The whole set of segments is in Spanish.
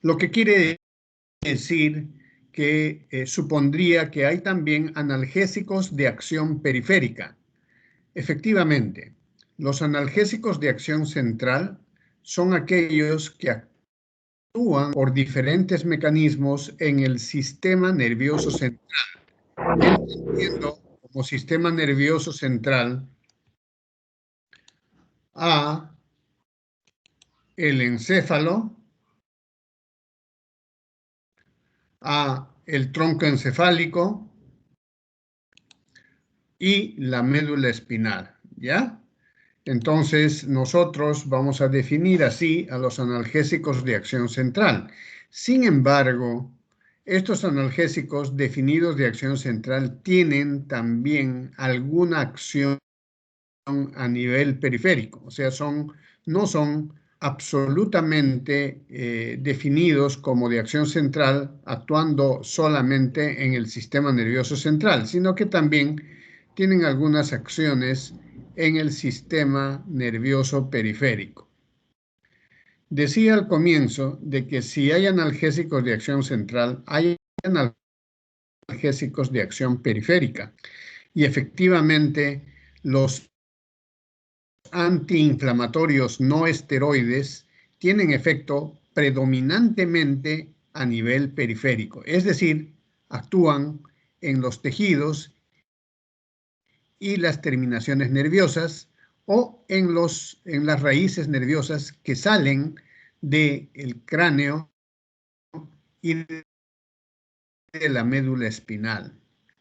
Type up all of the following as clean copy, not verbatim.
Lo que quiere decir que supondría que hay también analgésicos de acción periférica. Efectivamente, los analgésicos de acción central son aquellos que actúan por diferentes mecanismos en el sistema nervioso central. Entendiendo como sistema nervioso central a el encéfalo, a el tronco encefálico y la médula espinal, ¿ya? Entonces, nosotros vamos a definir así a los analgésicos de acción central. Sin embargo, estos analgésicos definidos de acción central tienen también alguna acción a nivel periférico, o sea, no son absolutamente definidos como de acción central, actuando solamente en el sistema nervioso central, sino que también tienen algunas acciones en el sistema nervioso periférico. Decía al comienzo de que si hay analgésicos de acción central, hay analgésicos de acción periférica. Y efectivamente, los antiinflamatorios no esteroides tienen efecto predominantemente a nivel periférico, es decir, actúan en los tejidos y las terminaciones nerviosas o en las raíces nerviosas que salen del cráneo y de la médula espinal.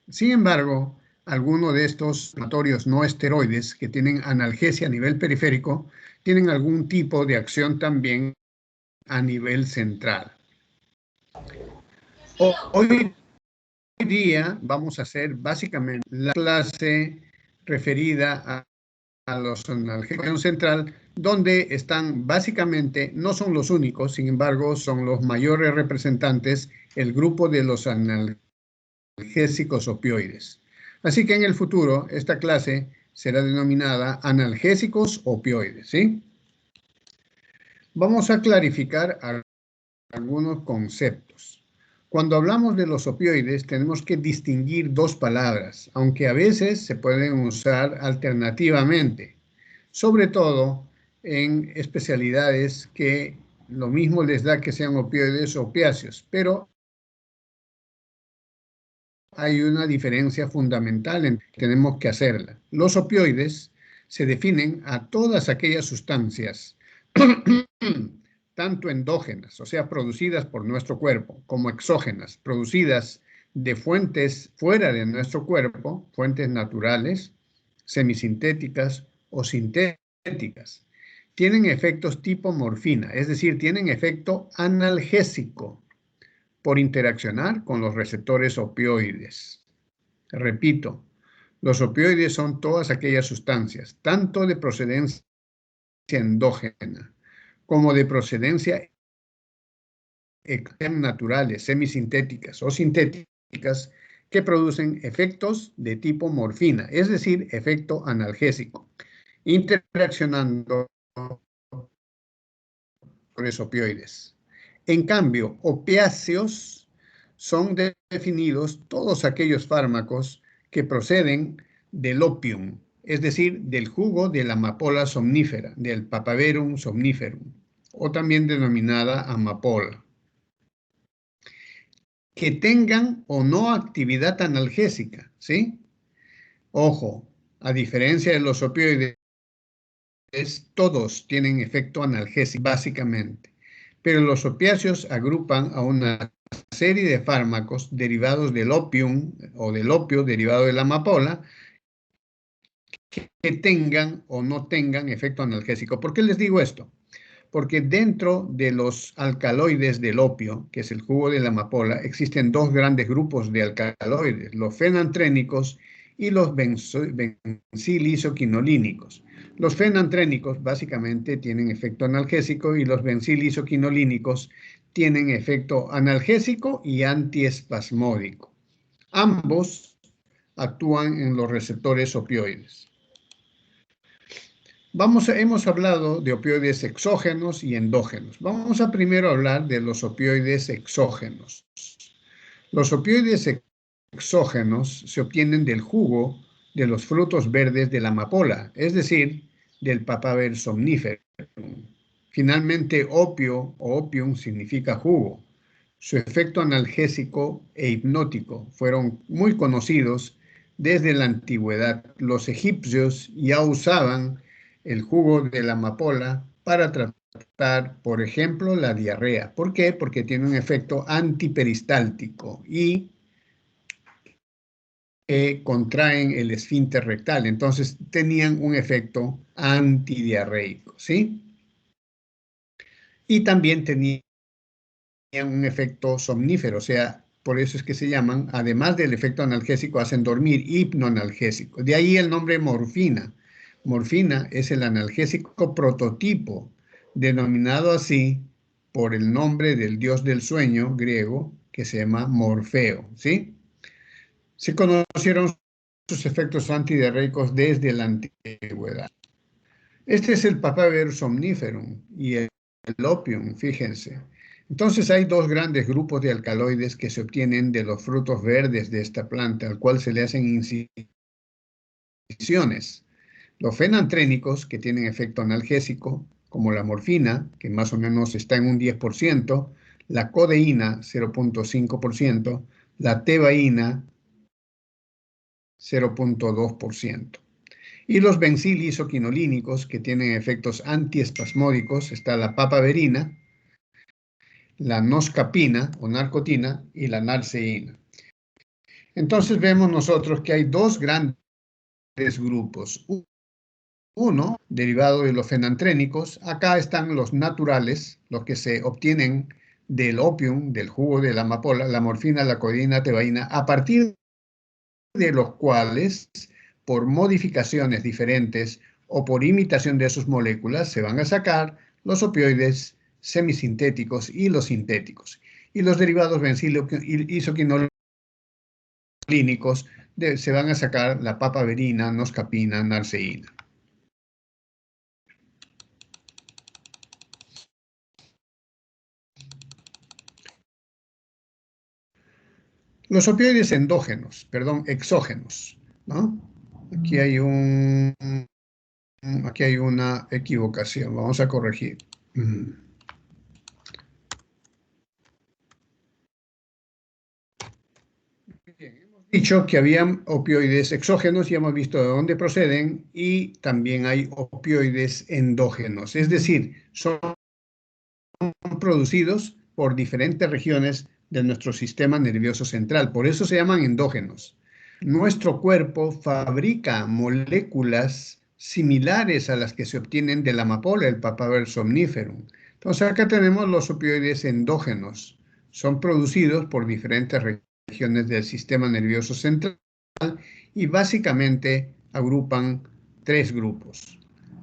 Sin embargo, algunos de estos inflamatorios no esteroides que tienen analgesia a nivel periférico tienen algún tipo de acción también a nivel central. Hoy día vamos a hacer básicamente la clase referida a los analgésicos central, donde están básicamente, no son los únicos, sin embargo, son los mayores representantes, el grupo de los analgésicos opioides. Así que en el futuro, esta clase será denominada analgésicos opioides, ¿sí? Vamos a clarificar algunos conceptos. Cuando hablamos de los opioides, tenemos que distinguir dos palabras, aunque a veces se pueden usar alternativamente, sobre todo en especialidades que lo mismo les da que sean opioides o opiáceos, pero hay una diferencia fundamental tenemos que hacerla. Los opioides se definen a todas aquellas sustancias tanto endógenas, o sea, producidas por nuestro cuerpo, como exógenas, producidas de fuentes fuera de nuestro cuerpo, fuentes naturales, semisintéticas o sintéticas. Tienen efectos tipo morfina, es decir, tienen efecto analgésico por interaccionar con los receptores opioides. Repito, los opioides son todas aquellas sustancias, tanto de procedencia endógena como de procedencia naturales, semisintéticas o sintéticas, que producen efectos de tipo morfina, es decir, efecto analgésico, interaccionando con los opioides. En cambio, opiáceos son definidos todos aquellos fármacos que proceden del opium, es decir, del jugo de la amapola somnífera, del Papaverum somniferum, o también denominada amapola, que tengan o no actividad analgésica, ¿sí? Ojo, a diferencia de los opioides, todos tienen efecto analgésico, básicamente, pero los opiáceos agrupan a una serie de fármacos derivados del opium o del opio derivado de la amapola que tengan o no tengan efecto analgésico. ¿Por qué les digo esto? Porque dentro de los alcaloides del opio, que es el jugo de la amapola, existen dos grandes grupos de alcaloides, los fenantrénicos y los bencilisoquinolínicos. Los fenantrénicos básicamente tienen efecto analgésico y los bencilisoquinolínicos tienen efecto analgésico y antiespasmódico. Ambos actúan en los receptores opioides. Hemos hablado de opioides exógenos y endógenos. Vamos a primero hablar de los opioides exógenos. Los opioides exógenos se obtienen del jugo de los frutos verdes de la amapola, es decir, del Papaver somniferum. Finalmente, opio o opium significa jugo. Su efecto analgésico e hipnótico fueron muy conocidos desde la antigüedad. Los egipcios ya usaban el jugo de la amapola para tratar, por ejemplo, la diarrea. ¿Por qué? Porque tiene un efecto antiperistáltico y contraen el esfínter rectal. Entonces tenían un efecto antidiarreico, ¿sí? Y también tenían un efecto somnífero, o sea, por eso es que se llaman, además del efecto analgésico, hacen dormir, hipnoanalgésico. De ahí el nombre morfina. Morfina es el analgésico prototipo, denominado así por el nombre del dios del sueño griego, que se llama Morfeo, ¿sí? Se conocieron sus efectos antidiarreicos desde la antigüedad. Este es el Papaver somniferum y el opium, fíjense. Entonces hay dos grandes grupos de alcaloides que se obtienen de los frutos verdes de esta planta, al cual se le hacen incisiones. Los fenantrénicos, que tienen efecto analgésico, como la morfina, que más o menos está en un 10%, la codeína, 0.5%, la tebaína, 0.2%. Y los benzilisoquinolínicos, que tienen efectos antiespasmódicos, está la papaverina, la noscapina o narcotina y la narceína. Entonces vemos nosotros que hay dos grandes grupos. Uno, derivado de los fenantrénicos, acá están los naturales, los que se obtienen del opium, del jugo de la amapola, la morfina, la codeína, tebaína, a partir de los cuales, por modificaciones diferentes o por imitación de sus moléculas, se van a sacar los opioides semisintéticos y los sintéticos. Y los derivados benzilo-isoquinolínicos se van a sacar la papaverina, noscapina, narceína. Los opioides exógenos, ¿no? Aquí hay una equivocación, vamos a corregir. Dicho que habían opioides exógenos y hemos visto de dónde proceden y también hay opioides endógenos, es decir, son producidos por diferentes regiones de nuestro sistema nervioso central, por eso se llaman endógenos. Nuestro cuerpo fabrica moléculas similares a las que se obtienen de la amapola, el Papaver somniferum. Entonces acá tenemos los opioides endógenos, son producidos por diferentes regiones del sistema nervioso central y básicamente agrupan tres grupos.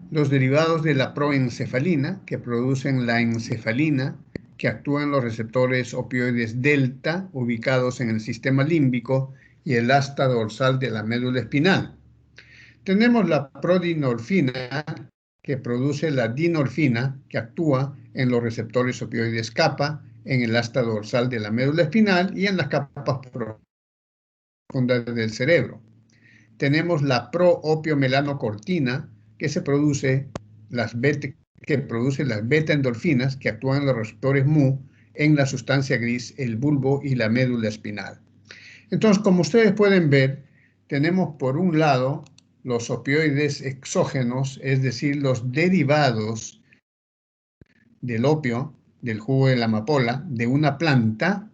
Los derivados de la proencefalina, que producen la encefalina, que actúan en los receptores opioides delta, ubicados en el sistema límbico y el asta dorsal de la médula espinal. Tenemos la prodinorfina, que produce la dinorfina, que actúa en los receptores opioides kappa, en el asta dorsal de la médula espinal y en las capas profundas del cerebro. Tenemos la proopiomelanocortina, que produce las beta-endorfinas que actúan en los receptores mu en la sustancia gris, el bulbo y la médula espinal. Entonces, como ustedes pueden ver, tenemos por un lado los opioides exógenos, es decir, los derivados del opio, del jugo de la amapola, de una planta,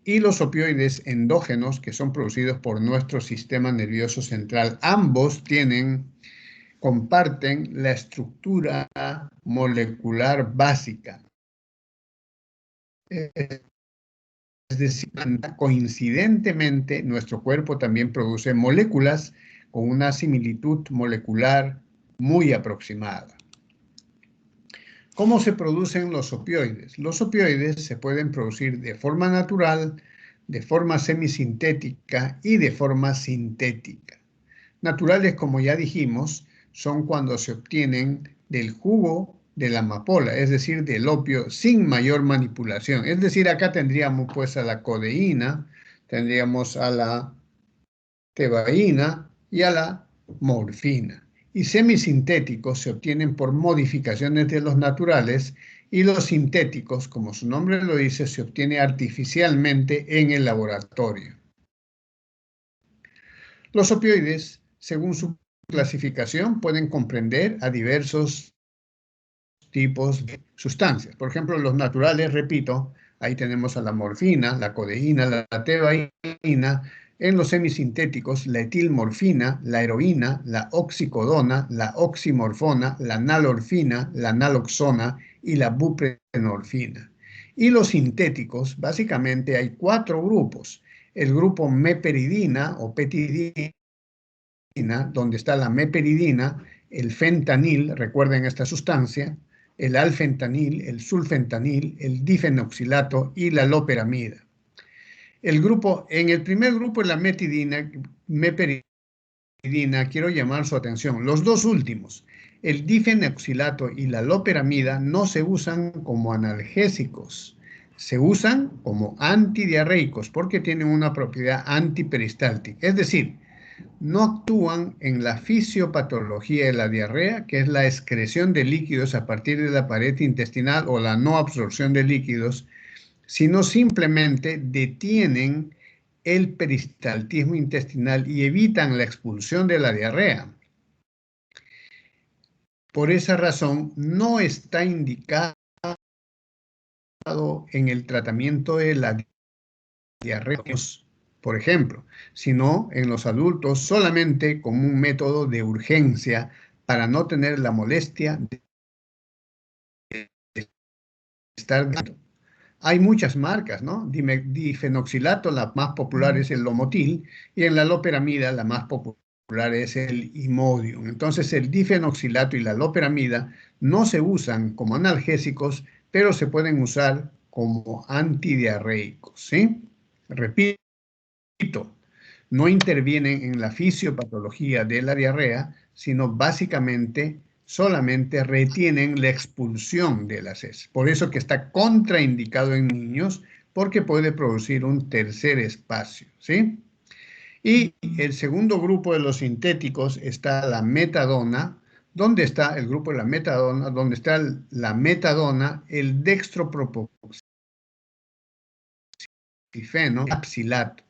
y los opioides endógenos que son producidos por nuestro sistema nervioso central. Ambos comparten la estructura molecular básica. Es decir, coincidentemente, nuestro cuerpo también produce moléculas con una similitud molecular muy aproximada. ¿Cómo se producen los opioides? Los opioides se pueden producir de forma natural, de forma semisintética y de forma sintética. Naturales, como ya dijimos, son cuando se obtienen del jugo de la amapola, es decir, del opio, sin mayor manipulación. Es decir, acá tendríamos pues a la codeína, tendríamos a la tebaína y a la morfina. Y semisintéticos se obtienen por modificaciones de los naturales y los sintéticos, como su nombre lo dice, se obtiene artificialmente en el laboratorio. Los opioides, según su clasificación, pueden comprender a diversos tipos de sustancias. Por ejemplo, los naturales, repito, ahí tenemos a la morfina, la codeína, la tebaína. En los semisintéticos, la etilmorfina, la heroína, la oxicodona, la oximorfona, la nalorfina, la naloxona y la buprenorfina. Y los sintéticos, básicamente hay 4 grupos. El grupo meperidina o petidina, donde está la meperidina, el fentanil, recuerden esta sustancia, el alfentanil, el sulfentanil, el difenoxilato y la loperamida. En el primer grupo, la meperidina, quiero llamar su atención. Los dos últimos, el difenoxilato y la loperamida, no se usan como analgésicos, se usan como antidiarreicos porque tienen una propiedad antiperistáltica. Es decir, no actúan en la fisiopatología de la diarrea, que es la excreción de líquidos a partir de la pared intestinal o la no absorción de líquidos, sino simplemente detienen el peristaltismo intestinal y evitan la expulsión de la diarrea. Por esa razón, no está indicado en el tratamiento de la diarrea, por ejemplo, sino en los adultos solamente como un método de urgencia para no tener la molestia de estar dentro. Hay muchas marcas, ¿no? Difenoxilato, la más popular es el Lomotil, y en la loperamida la más popular es el Imodium. Entonces el difenoxilato y la loperamida no se usan como analgésicos, pero se pueden usar como antidiarreicos, ¿sí? Repito, no intervienen en la fisiopatología de la diarrea, sino básicamente solamente retienen la expulsión de las heces. Por eso que está contraindicado en niños, porque puede producir un tercer espacio, ¿sí? Y el segundo grupo de los sintéticos está la metadona. ¿Dónde está el grupo de la metadona? Donde está la metadona, el dextropropoxifeno, apsilato.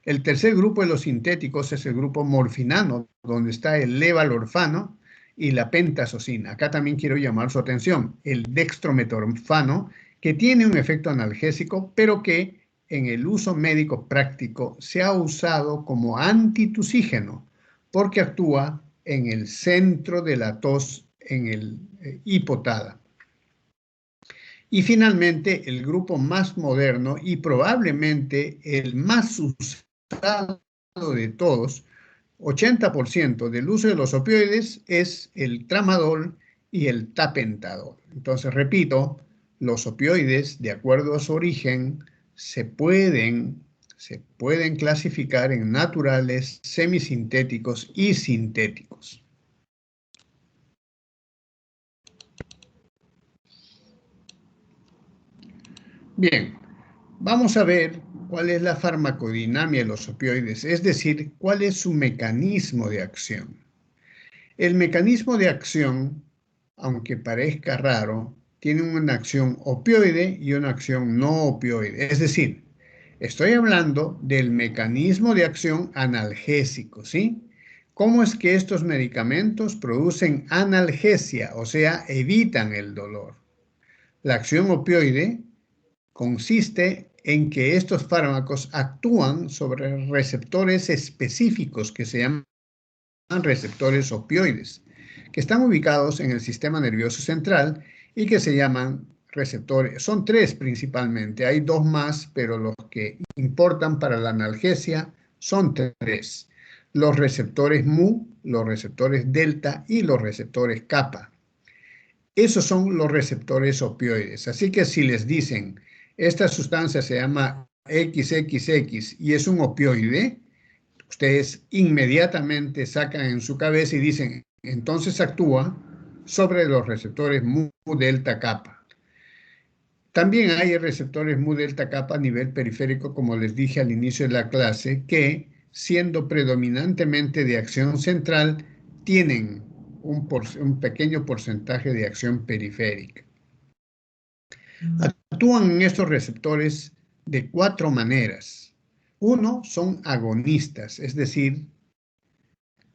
El tercer grupo de los sintéticos es el grupo morfinano, donde está el levalorfano y la pentazocina. Acá también quiero llamar su atención, el dextrometorfano, que tiene un efecto analgésico, pero que en el uso médico práctico se ha usado como antitusígeno, porque actúa en el centro de la tos, en el hipotálamo. Y finalmente, el grupo más moderno y probablemente el más usado de todos, 80% del uso de los opioides es el tramadol y el tapentadol. Entonces, repito, los opioides, de acuerdo a su origen, se pueden clasificar en naturales, semisintéticos y sintéticos. Bien, vamos a ver cuál es la farmacodinámica de los opioides, es decir, cuál es su mecanismo de acción. El mecanismo de acción, aunque parezca raro, tiene una acción opioide y una acción no opioide. Es decir, estoy hablando del mecanismo de acción analgésico, ¿sí? ¿Cómo es que estos medicamentos producen analgesia, o sea, evitan el dolor? La acción opioide consiste en que estos fármacos actúan sobre receptores específicos que se llaman receptores opioides, que están ubicados en el sistema nervioso central y que se llaman receptores. Son 3 principalmente, hay 2 más, pero los que importan para la analgesia son 3. Los receptores mu, los receptores delta y los receptores kappa. Esos son los receptores opioides. Así que si les dicen, esta sustancia se llama XXX y es un opioide, ustedes inmediatamente sacan en su cabeza y dicen, entonces actúa sobre los receptores mu delta kappa. También hay receptores mu delta kappa a nivel periférico, como les dije al inicio de la clase, que, siendo predominantemente de acción central, tienen un pequeño porcentaje de acción periférica. Actúan en estos receptores de 4 maneras. Uno, son agonistas, es decir,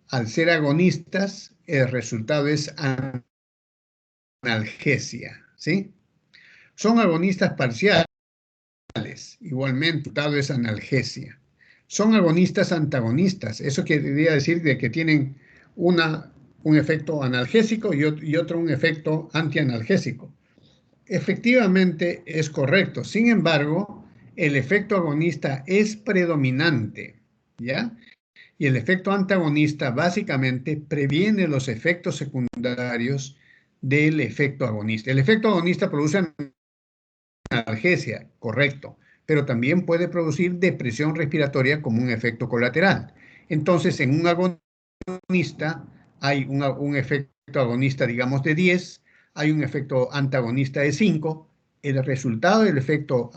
al ser agonistas, el resultado es analgesia, ¿sí? Son agonistas parciales, igualmente, el resultado es analgesia. Son agonistas antagonistas, eso querría decir de que tienen un efecto analgésico y otro un efecto antianalgésico. Efectivamente es correcto, sin embargo, el efecto agonista es predominante, ¿ya? Y el efecto antagonista básicamente previene los efectos secundarios del efecto agonista. El efecto agonista produce analgesia, correcto, pero también puede producir depresión respiratoria como un efecto colateral. Entonces, en un agonista hay un efecto agonista, digamos, de 10, hay un efecto antagonista de 5, el resultado del efecto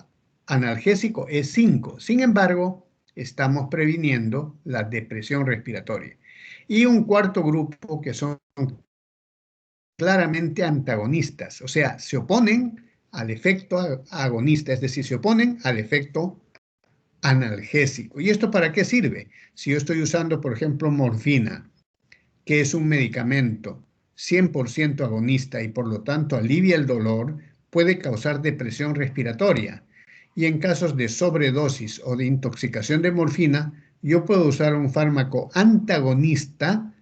analgésico es 5. Sin embargo, estamos previniendo la depresión respiratoria. Y un cuarto grupo que son claramente antagonistas, o sea, se oponen al efecto agonista, es decir, se oponen al efecto analgésico. ¿Y esto para qué sirve? Si yo estoy usando, por ejemplo, morfina, que es un medicamento 100% agonista y por lo tanto alivia el dolor, puede causar depresión respiratoria. Y en casos de sobredosis o de intoxicación de morfina, yo puedo usar un fármaco antagonista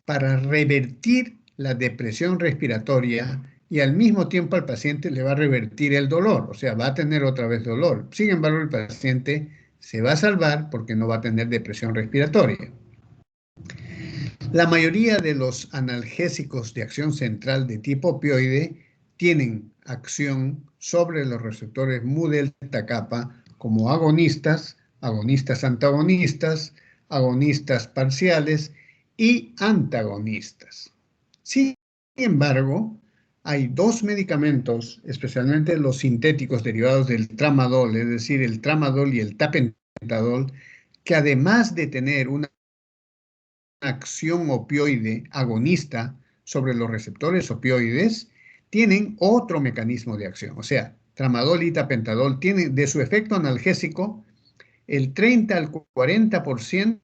para revertir la depresión respiratoria y al mismo tiempo al paciente le va a revertir el dolor, o sea, va a tener otra vez dolor. Sin embargo, el paciente se va a salvar porque no va a tener depresión respiratoria. La mayoría de los analgésicos de acción central de tipo opioide tienen acción sobre los receptores mu delta kappa como agonistas, agonistas antagonistas, agonistas parciales y antagonistas. Sin embargo, hay dos medicamentos, especialmente los sintéticos derivados del tramadol, es decir, el tramadol y el tapentadol, que además de tener una acción opioide agonista sobre los receptores opioides, tienen otro mecanismo de acción. O sea, tramadol y tapentadol tienen de su efecto analgésico el 30 al 40%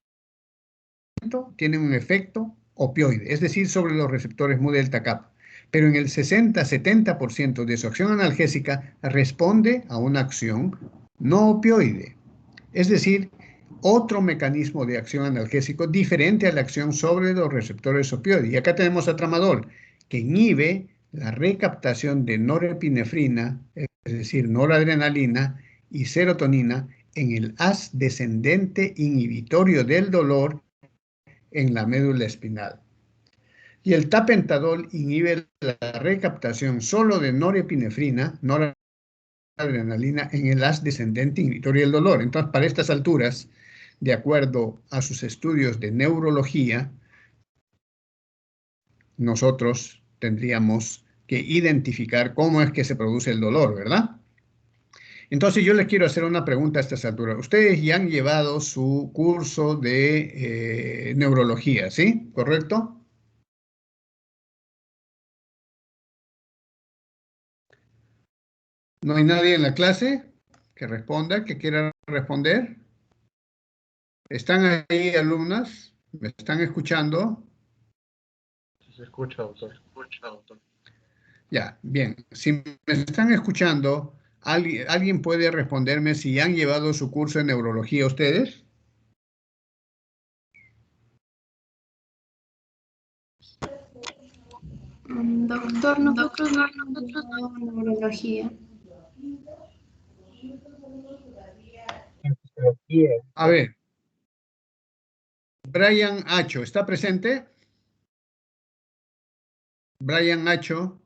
tienen un efecto opioide, es decir, sobre los receptores mu delta kappa. Pero en el 60-70% de su acción analgésica responde a una acción no opioide. Es decir, otro mecanismo de acción analgésico diferente a la acción sobre los receptores opioides. Y acá tenemos a tramadol, que inhibe la recaptación de norepinefrina, es decir, noradrenalina y serotonina en el haz descendente inhibitorio del dolor en la médula espinal. Y el tapentadol inhibe la recaptación solo de norepinefrina, noradrenalina en el haz descendente inhibitorio del dolor. Entonces, para estas alturas, de acuerdo a sus estudios de neurología, nosotros tendríamos que identificar cómo es que se produce el dolor, ¿verdad? Entonces yo les quiero hacer una pregunta a estas alturas. Ustedes ya han llevado su curso de neurología, ¿sí? ¿Correcto? ¿No hay nadie en la clase que responda, que quiera responder? ¿Están ahí alumnas? ¿Me están escuchando? Se escucha, doctor. Ya, bien. Si me están escuchando, ¿alguien puede responderme si han llevado su curso de neurología ustedes? Doctor, nosotros no hemos llevado neurología. A ver, Brian Acho, ¿está presente? Brian Acho.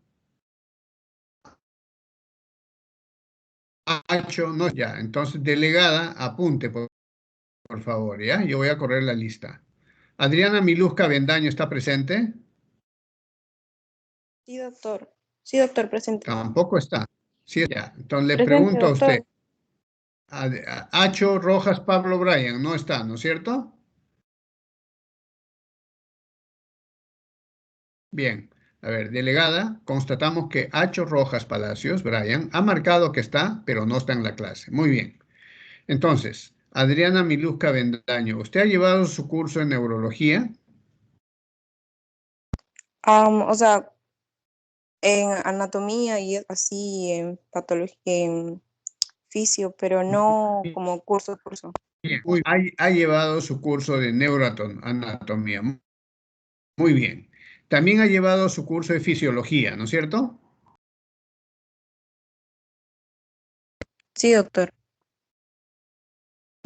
Acho, no, ya. Entonces, delegada, apunte, por favor, ¿ya? Yo voy a correr la lista. Adriana Miluzca Bendaño, ¿está presente? Sí, doctor. Sí, doctor, presente. Tampoco está. Sí, ya. Entonces le Presente, pregunto a doctor. usted. Acho Rojas Pablo Bryan no está, ¿no es cierto? Bien. A ver, delegada, constatamos que Acho Rojas Palacios Bryan ha marcado que está, pero no está en la clase. Muy bien. Entonces, Adriana Milusca Bendaño, ¿usted ha llevado su curso en neurología? O sea, en anatomía y así, en patología, en fisio, pero no como curso. Bien. Ha llevado su curso de neuroanatomía. Muy bien. También ha llevado su curso de fisiología, ¿no es cierto? Sí, doctor.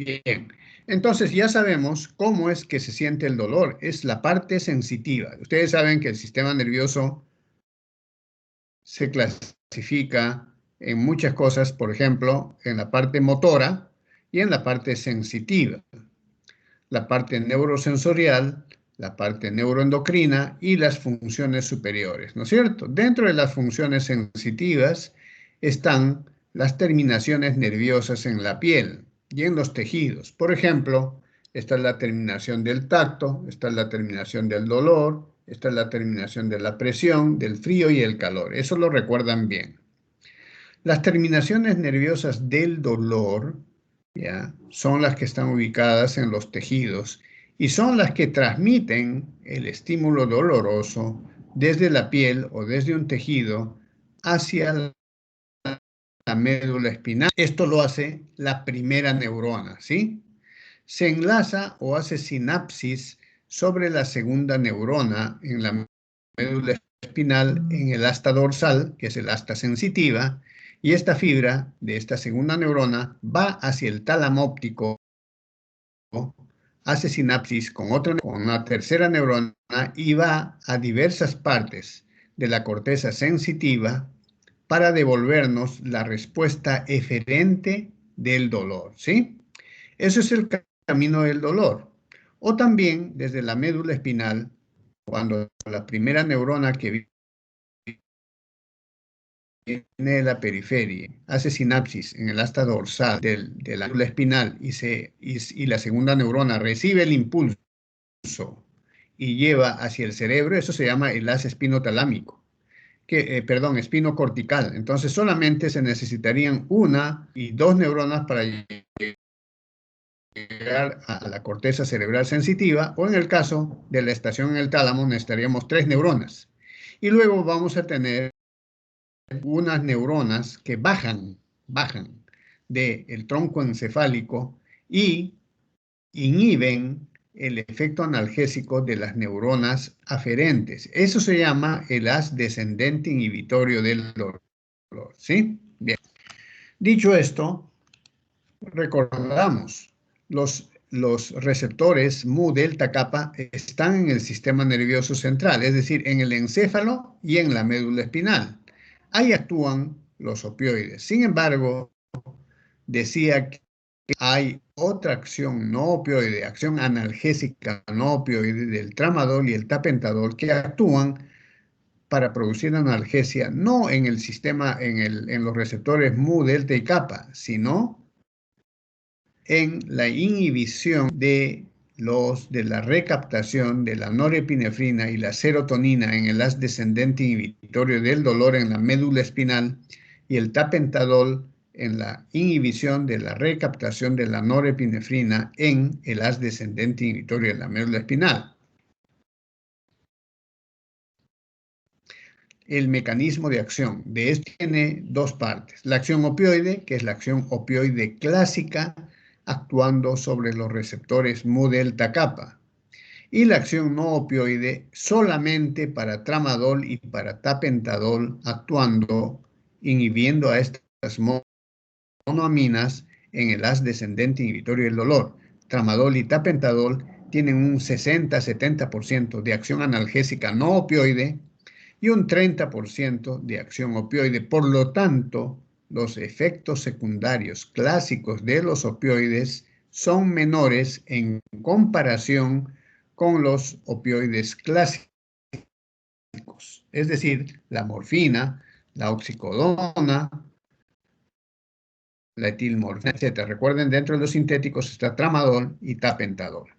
Bien. Entonces ya sabemos cómo es que se siente el dolor. Es la parte sensitiva. Ustedes saben que el sistema nervioso se clasifica en muchas cosas, por ejemplo, en la parte motora y en la parte sensitiva. La parte neurosensorial, la parte neuroendocrina y las funciones superiores, ¿no es cierto? Dentro de las funciones sensitivas están las terminaciones nerviosas en la piel y en los tejidos. Por ejemplo, está la terminación del tacto, está la terminación del dolor, está la terminación de la presión, del frío y el calor. Eso lo recuerdan bien. Las terminaciones nerviosas del dolor, ¿ya?, son las que están ubicadas en los tejidos y son las que transmiten el estímulo doloroso desde la piel o desde un tejido hacia la médula espinal. Esto lo hace la primera neurona, ¿sí? Se enlaza o hace sinapsis sobre la segunda neurona en la médula espinal, en el asta dorsal, que es el asta sensitiva, y esta fibra de esta segunda neurona va hacia el tálamo óptico, hace sinapsis con una tercera neurona y va a diversas partes de la corteza sensitiva para devolvernos la respuesta eferente del dolor, ¿sí? Eso es el camino del dolor. O también desde la médula espinal, cuando la primera neurona que viene de la periferia hace sinapsis en el asta dorsal de la médula espinal y la segunda neurona recibe el impulso y lleva hacia el cerebro, eso se llama el haz espinotalámico. Espinocortical. Entonces solamente se necesitarían una y dos neuronas para llegar a la corteza cerebral sensitiva, o en el caso de la estación en el tálamo necesitaríamos 3 neuronas. Y luego vamos a tener unas neuronas que bajan del tronco encefálico y inhiben el efecto analgésico de las neuronas aferentes. Eso se llama el haz descendente inhibitorio del dolor, ¿sí? Bien. Dicho esto, recordamos, los receptores mu delta kappa están en el sistema nervioso central, es decir, en el encéfalo y en la médula espinal. Ahí actúan los opioides. Sin embargo, decía que hay otra acción no opioide, acción analgésica no opioide del tramadol y el tapentadol que actúan para producir analgesia no en el sistema, en los receptores mu, delta y kappa, sino en la inhibición de la recaptación de la norepinefrina y la serotonina en el haz descendente inhibitorio del dolor en la médula espinal y el tapentadol en la inhibición de la recaptación de la norepinefrina en el haz descendente inhibitorio de la médula espinal. El mecanismo de acción de esto tiene dos partes. La acción opioide, que es la acción opioide clásica, actuando sobre los receptores mu delta kappa, y la acción no opioide solamente para tramadol y para tapentadol, actuando, inhibiendo a estas monoaminas en el haz descendente inhibitorio del dolor. Tramadol y tapentadol tienen un 60-70% de acción analgésica no opioide y un 30% de acción opioide. Por lo tanto, los efectos secundarios clásicos de los opioides son menores en comparación con los opioides clásicos. es decir, la morfina, la oxicodona, la etilmorfina, etc. Recuerden, dentro de los sintéticos está tramadol y tapentadol.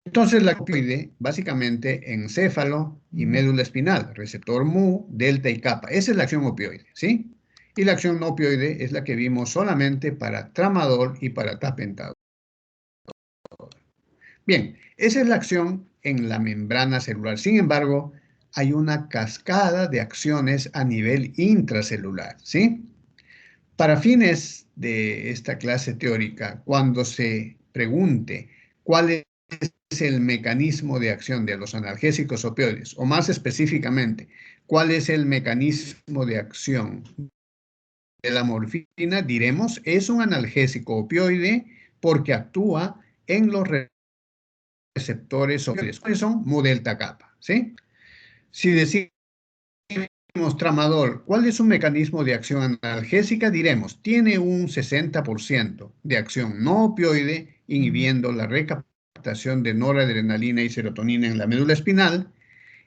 Entonces, la opioide, básicamente, encéfalo y médula espinal, receptor mu, delta y kappa. Esa es la acción opioide, ¿sí? Y la acción no opioide es la que vimos solamente para tramadol y para tapentadol. Bien, esa es la acción en la membrana celular. Sin embargo, hay una cascada de acciones a nivel intracelular, ¿sí? Para fines de esta clase teórica, cuando se pregunte cuál es el mecanismo de acción de los analgésicos opioides, o más específicamente, cuál es el mecanismo de acción de la morfina, diremos, es un analgésico opioide porque actúa en los receptores opioides. ¿Cuáles son? Mu delta kappa, ¿sí? Si decimos tramadol, ¿cuál es un mecanismo de acción analgésica? Diremos, tiene un 60% de acción no opioide, inhibiendo la recaptación de noradrenalina y serotonina en la médula espinal,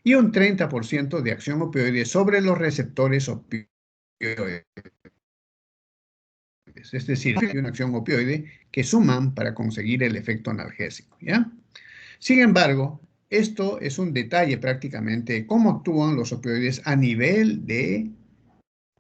y un 30% de acción opioide sobre los receptores opioides. Es decir, hay una acción opioide que suman para conseguir el efecto analgésico, ¿ya? Sin embargo, esto es un detalle prácticamente cómo actúan los opioides a nivel de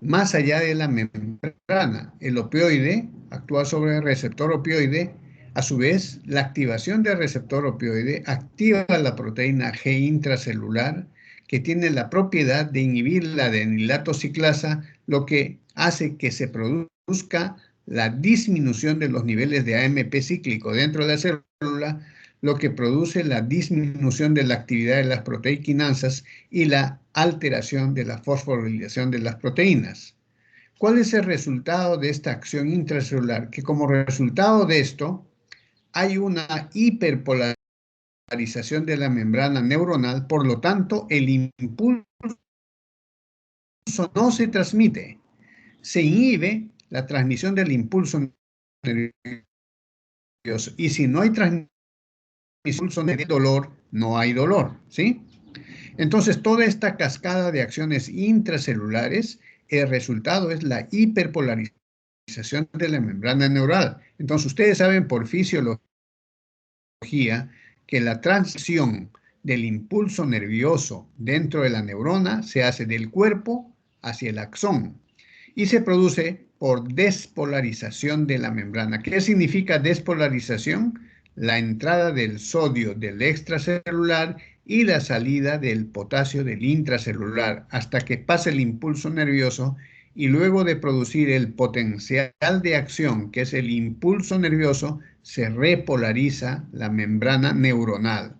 más allá de la membrana. El opioide actúa sobre el receptor opioide. A su vez, la activación del receptor opioide activa la proteína G intracelular que tiene la propiedad de inhibir la adenilato ciclasa, lo que hace que se produzca la disminución de los niveles de AMP cíclico dentro de la célula, lo que produce la disminución de la actividad de las proteoquinasas y la alteración de la fosforilación de las proteínas. ¿Cuál es el resultado de esta acción intracelular? Que como resultado de esto, hay una hiperpolarización de la membrana neuronal, por lo tanto, el impulso no se transmite. Se inhibe la transmisión del impulso nervioso. Y si no hay transmisión del dolor, no hay dolor, ¿sí? Entonces, toda esta cascada de acciones intracelulares, el resultado es la hiperpolarización de la membrana neural. Entonces, ustedes saben por fisiología que la transición del impulso nervioso dentro de la neurona se hace del cuerpo hacia el axón y se produce por despolarización de la membrana. ¿Qué significa despolarización? La entrada del sodio del extracelular y la salida del potasio del intracelular hasta que pase el impulso nervioso y luego de producir el potencial de acción, que es el impulso nervioso, se repolariza la membrana neuronal.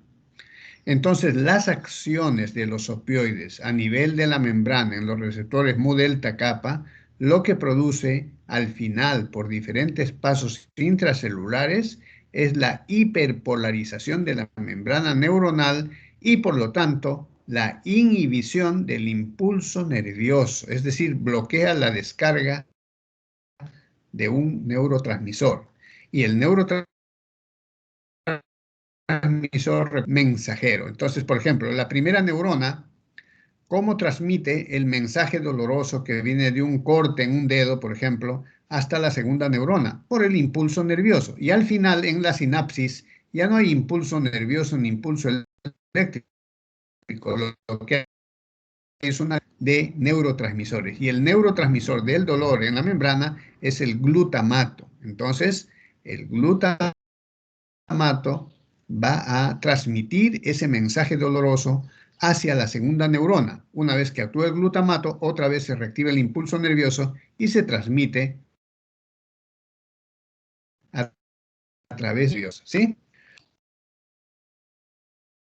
Entonces, las acciones de los opioides a nivel de la membrana en los receptores mu delta kappa, lo que produce al final por diferentes pasos intracelulares es la hiperpolarización de la membrana neuronal y por lo tanto la inhibición del impulso nervioso, es decir, bloquea la descarga de un neurotransmisor. Y el neurotransmisor mensajero. Entonces, por ejemplo, la primera neurona, ¿cómo transmite el mensaje doloroso que viene de un corte en un dedo, por ejemplo, hasta la segunda neurona? Por el impulso nervioso. Y al final, en la sinapsis, ya no hay impulso nervioso ni impulso eléctrico. Lo que hay es una de neurotransmisores. Y el neurotransmisor del dolor en la membrana es el glutamato. Entonces, el glutamato va a transmitir ese mensaje doloroso hacia la segunda neurona. Una vez que actúa el glutamato, otra vez se reactiva el impulso nervioso y se transmite a través de ellos, ¿sí?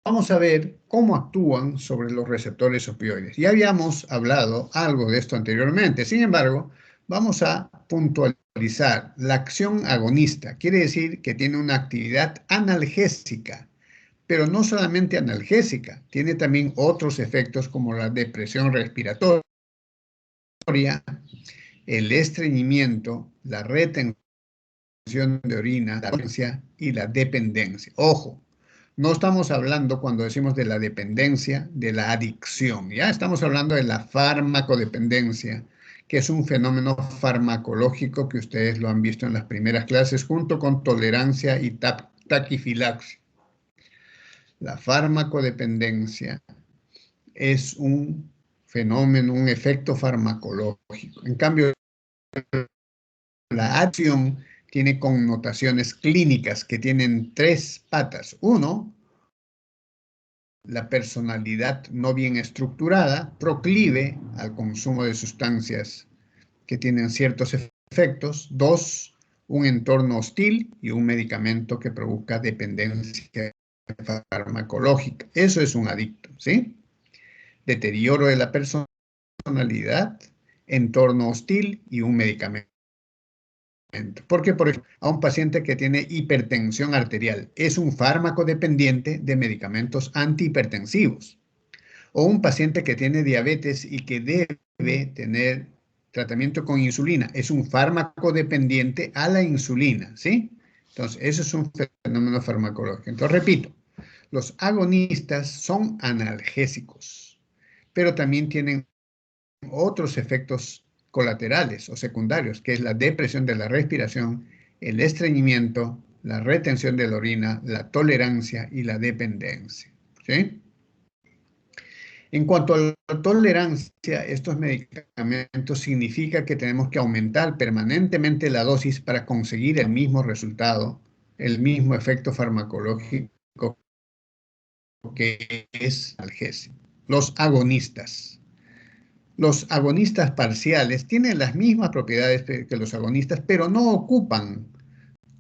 Vamos a ver cómo actúan sobre los receptores opioides. Ya habíamos hablado algo de esto anteriormente, sin embargo, vamos a puntualizar la acción agonista. Quiere decir que tiene una actividad analgésica, pero no solamente analgésica, tiene también otros efectos como la depresión respiratoria, el estreñimiento, la retención de orina, la abstinencia y la dependencia. Ojo, No estamos hablando, cuando decimos de la dependencia, de la adicción, ¿ya? Estamos hablando de la farmacodependencia, que es un fenómeno farmacológico que ustedes lo han visto en las primeras clases, junto con tolerancia y taquifilaxia. La farmacodependencia es un fenómeno, un efecto farmacológico. En cambio, la acción tiene connotaciones clínicas que tienen tres patas. Uno, la personalidad no bien estructurada, proclive al consumo de sustancias que tienen ciertos efectos. Dos, un entorno hostil y un medicamento que provoca dependencia farmacológica. Eso es un adicto, ¿sí? Deterioro de la personalidad, entorno hostil y un medicamento. Porque, por ejemplo, a un paciente que tiene hipertensión arterial es un fármaco dependiente de medicamentos antihipertensivos. O un paciente que tiene diabetes y que debe tener tratamiento con insulina es un fármaco dependiente a la insulina, ¿sí? Entonces, eso es un fenómeno farmacológico. Entonces, repito, los agonistas son analgésicos, pero también tienen otros efectos colaterales o secundarios, que es la depresión de la respiración, el estreñimiento, la retención de la orina, la tolerancia y la dependencia, ¿sí? En cuanto a la tolerancia, estos medicamentos significa que tenemos que aumentar permanentemente la dosis para conseguir el mismo resultado, el mismo efecto farmacológico que es analgésico. Los agonistas. Los agonistas parciales tienen las mismas propiedades que los agonistas, pero no ocupan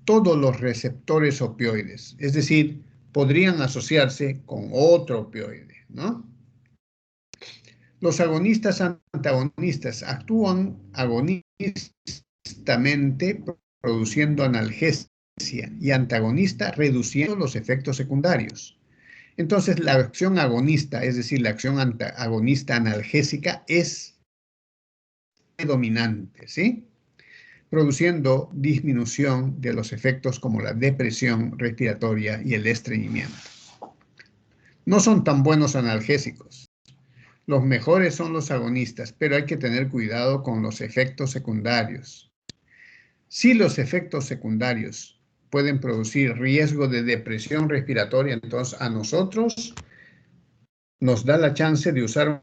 todos los receptores opioides. Es decir, podrían asociarse con otro opioide, ¿no? Los agonistas antagonistas actúan agonistamente produciendo analgesia y antagonista reduciendo los efectos secundarios. Entonces, la acción agonista, es decir, la acción agonista analgésica es dominante, ¿sí? Produciendo disminución de los efectos como la depresión respiratoria y el estreñimiento. No son tan buenos analgésicos. Los mejores son los agonistas, pero hay que tener cuidado con los efectos secundarios. Si los efectos secundarios pueden producir riesgo de depresión respiratoria, entonces a nosotros nos da la chance de usar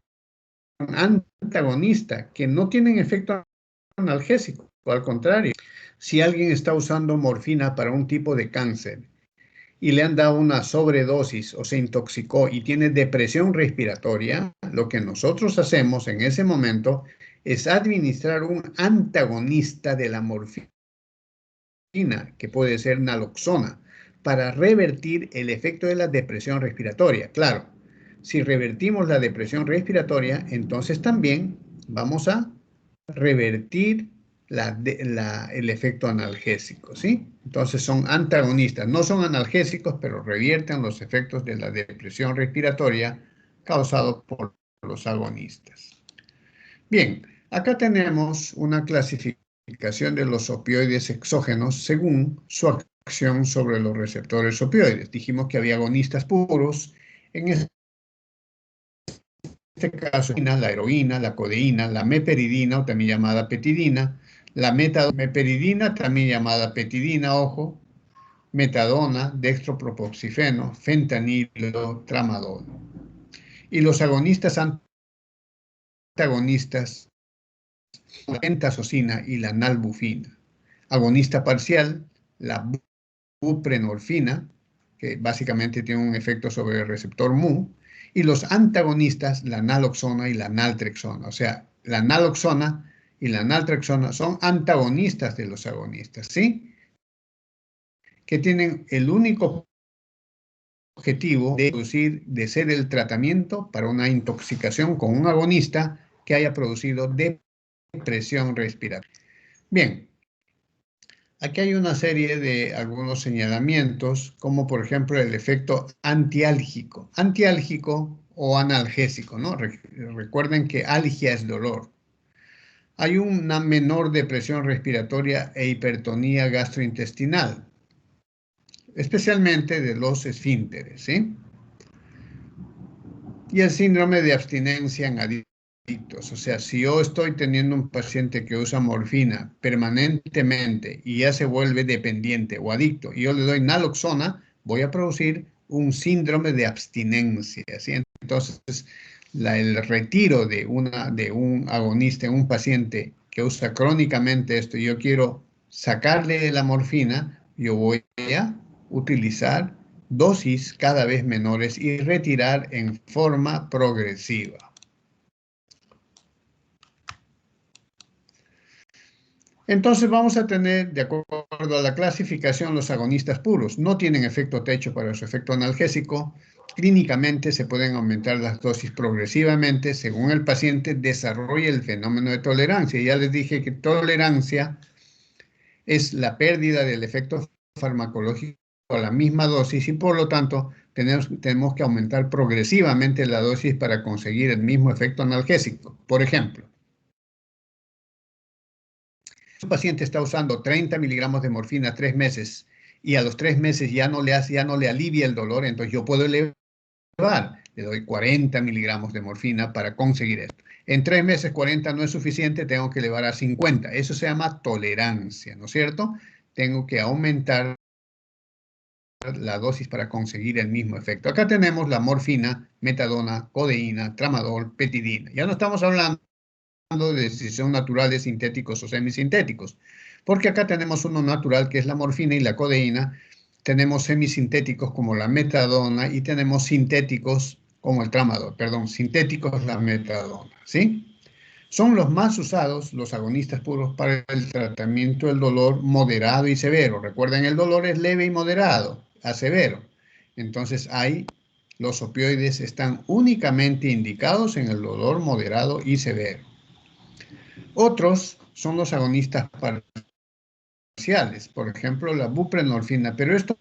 un antagonista que no tienen efecto analgésico, o al contrario. Si alguien está usando morfina para un tipo de cáncer y le han dado una sobredosis o se intoxicó y tiene depresión respiratoria, lo que nosotros hacemos en ese momento es administrar un antagonista de la morfina, que puede ser naloxona, para revertir el efecto de la depresión respiratoria. Claro, si revertimos la depresión respiratoria, entonces también vamos a revertir el efecto analgésico, ¿sí? Entonces son antagonistas, no son analgésicos, pero revierten los efectos de la depresión respiratoria causados por los agonistas. Bien, acá tenemos una clasificación de los opioides exógenos según su acción sobre los receptores opioides. Dijimos que había agonistas puros, en este caso la heroína, la codeína, la meperidina, o también llamada petidina, la meperidina, también llamada petidina, ojo, metadona, dextropropoxifeno, fentanilo, tramadol. Y los agonistas antagonistas, la pentazocina y la nalbufina. Agonista parcial, la buprenorfina, que básicamente tiene un efecto sobre el receptor mu, y los antagonistas, la naloxona y la naltrexona. O sea, la naloxona y la naltrexona son antagonistas de los agonistas, ¿sí? Que tienen el único objetivo de ser el tratamiento para una intoxicación con un agonista que haya producido depresión respiratoria. Bien, aquí hay una serie de algunos señalamientos, como por ejemplo el efecto antiálgico o analgésico, ¿no? Recuerden que algia es dolor. Hay una menor depresión respiratoria e hipertonía gastrointestinal. especialmente de los esfínteres, ¿sí? Y el síndrome de abstinencia en adictos. O sea, si yo estoy teniendo un paciente que usa morfina permanentemente y ya se vuelve dependiente o adicto, y yo le doy naloxona, voy a producir un síndrome de abstinencia, ¿sí? Entonces, el retiro de un agonista en un paciente que usa crónicamente esto, y yo quiero sacarle la morfina, yo voy a utilizar dosis cada vez menores y retirar en forma progresiva. Entonces vamos a tener, de acuerdo a la clasificación, los agonistas puros. No tienen efecto techo para su efecto analgésico. Clínicamente se pueden aumentar las dosis progresivamente según el paciente desarrolle el fenómeno de tolerancia. Ya les dije que tolerancia es la pérdida del efecto farmacológico a la misma dosis y por lo tanto tenemos que aumentar progresivamente la dosis para conseguir el mismo efecto analgésico. Por ejemplo, si un paciente está usando 30 miligramos de morfina 3 meses y a los 3 meses ya no le alivia el dolor, entonces yo puedo elevar, le doy 40 miligramos de morfina para conseguir esto. En 3 meses 40 no es suficiente, tengo que elevar a 50. Eso se llama tolerancia, ¿no es cierto? Tengo que aumentar la dosis para conseguir el mismo efecto. Acá tenemos la morfina, metadona, codeína, tramadol, petidina. Ya no estamos hablando de si son naturales, sintéticos o semisintéticos, porque acá tenemos uno natural que es la morfina y la codeína, tenemos semisintéticos como la metadona y tenemos sintéticos como el tramadol, perdón, sintéticos la metadona, ¿sí? Son los más usados, los agonistas puros, para el tratamiento del dolor moderado y severo. Recuerden, el dolor es leve y moderado a severo. Entonces, los opioides están únicamente indicados en el dolor moderado y severo. Otros son los agonistas parciales, por ejemplo, la buprenorfina, pero esto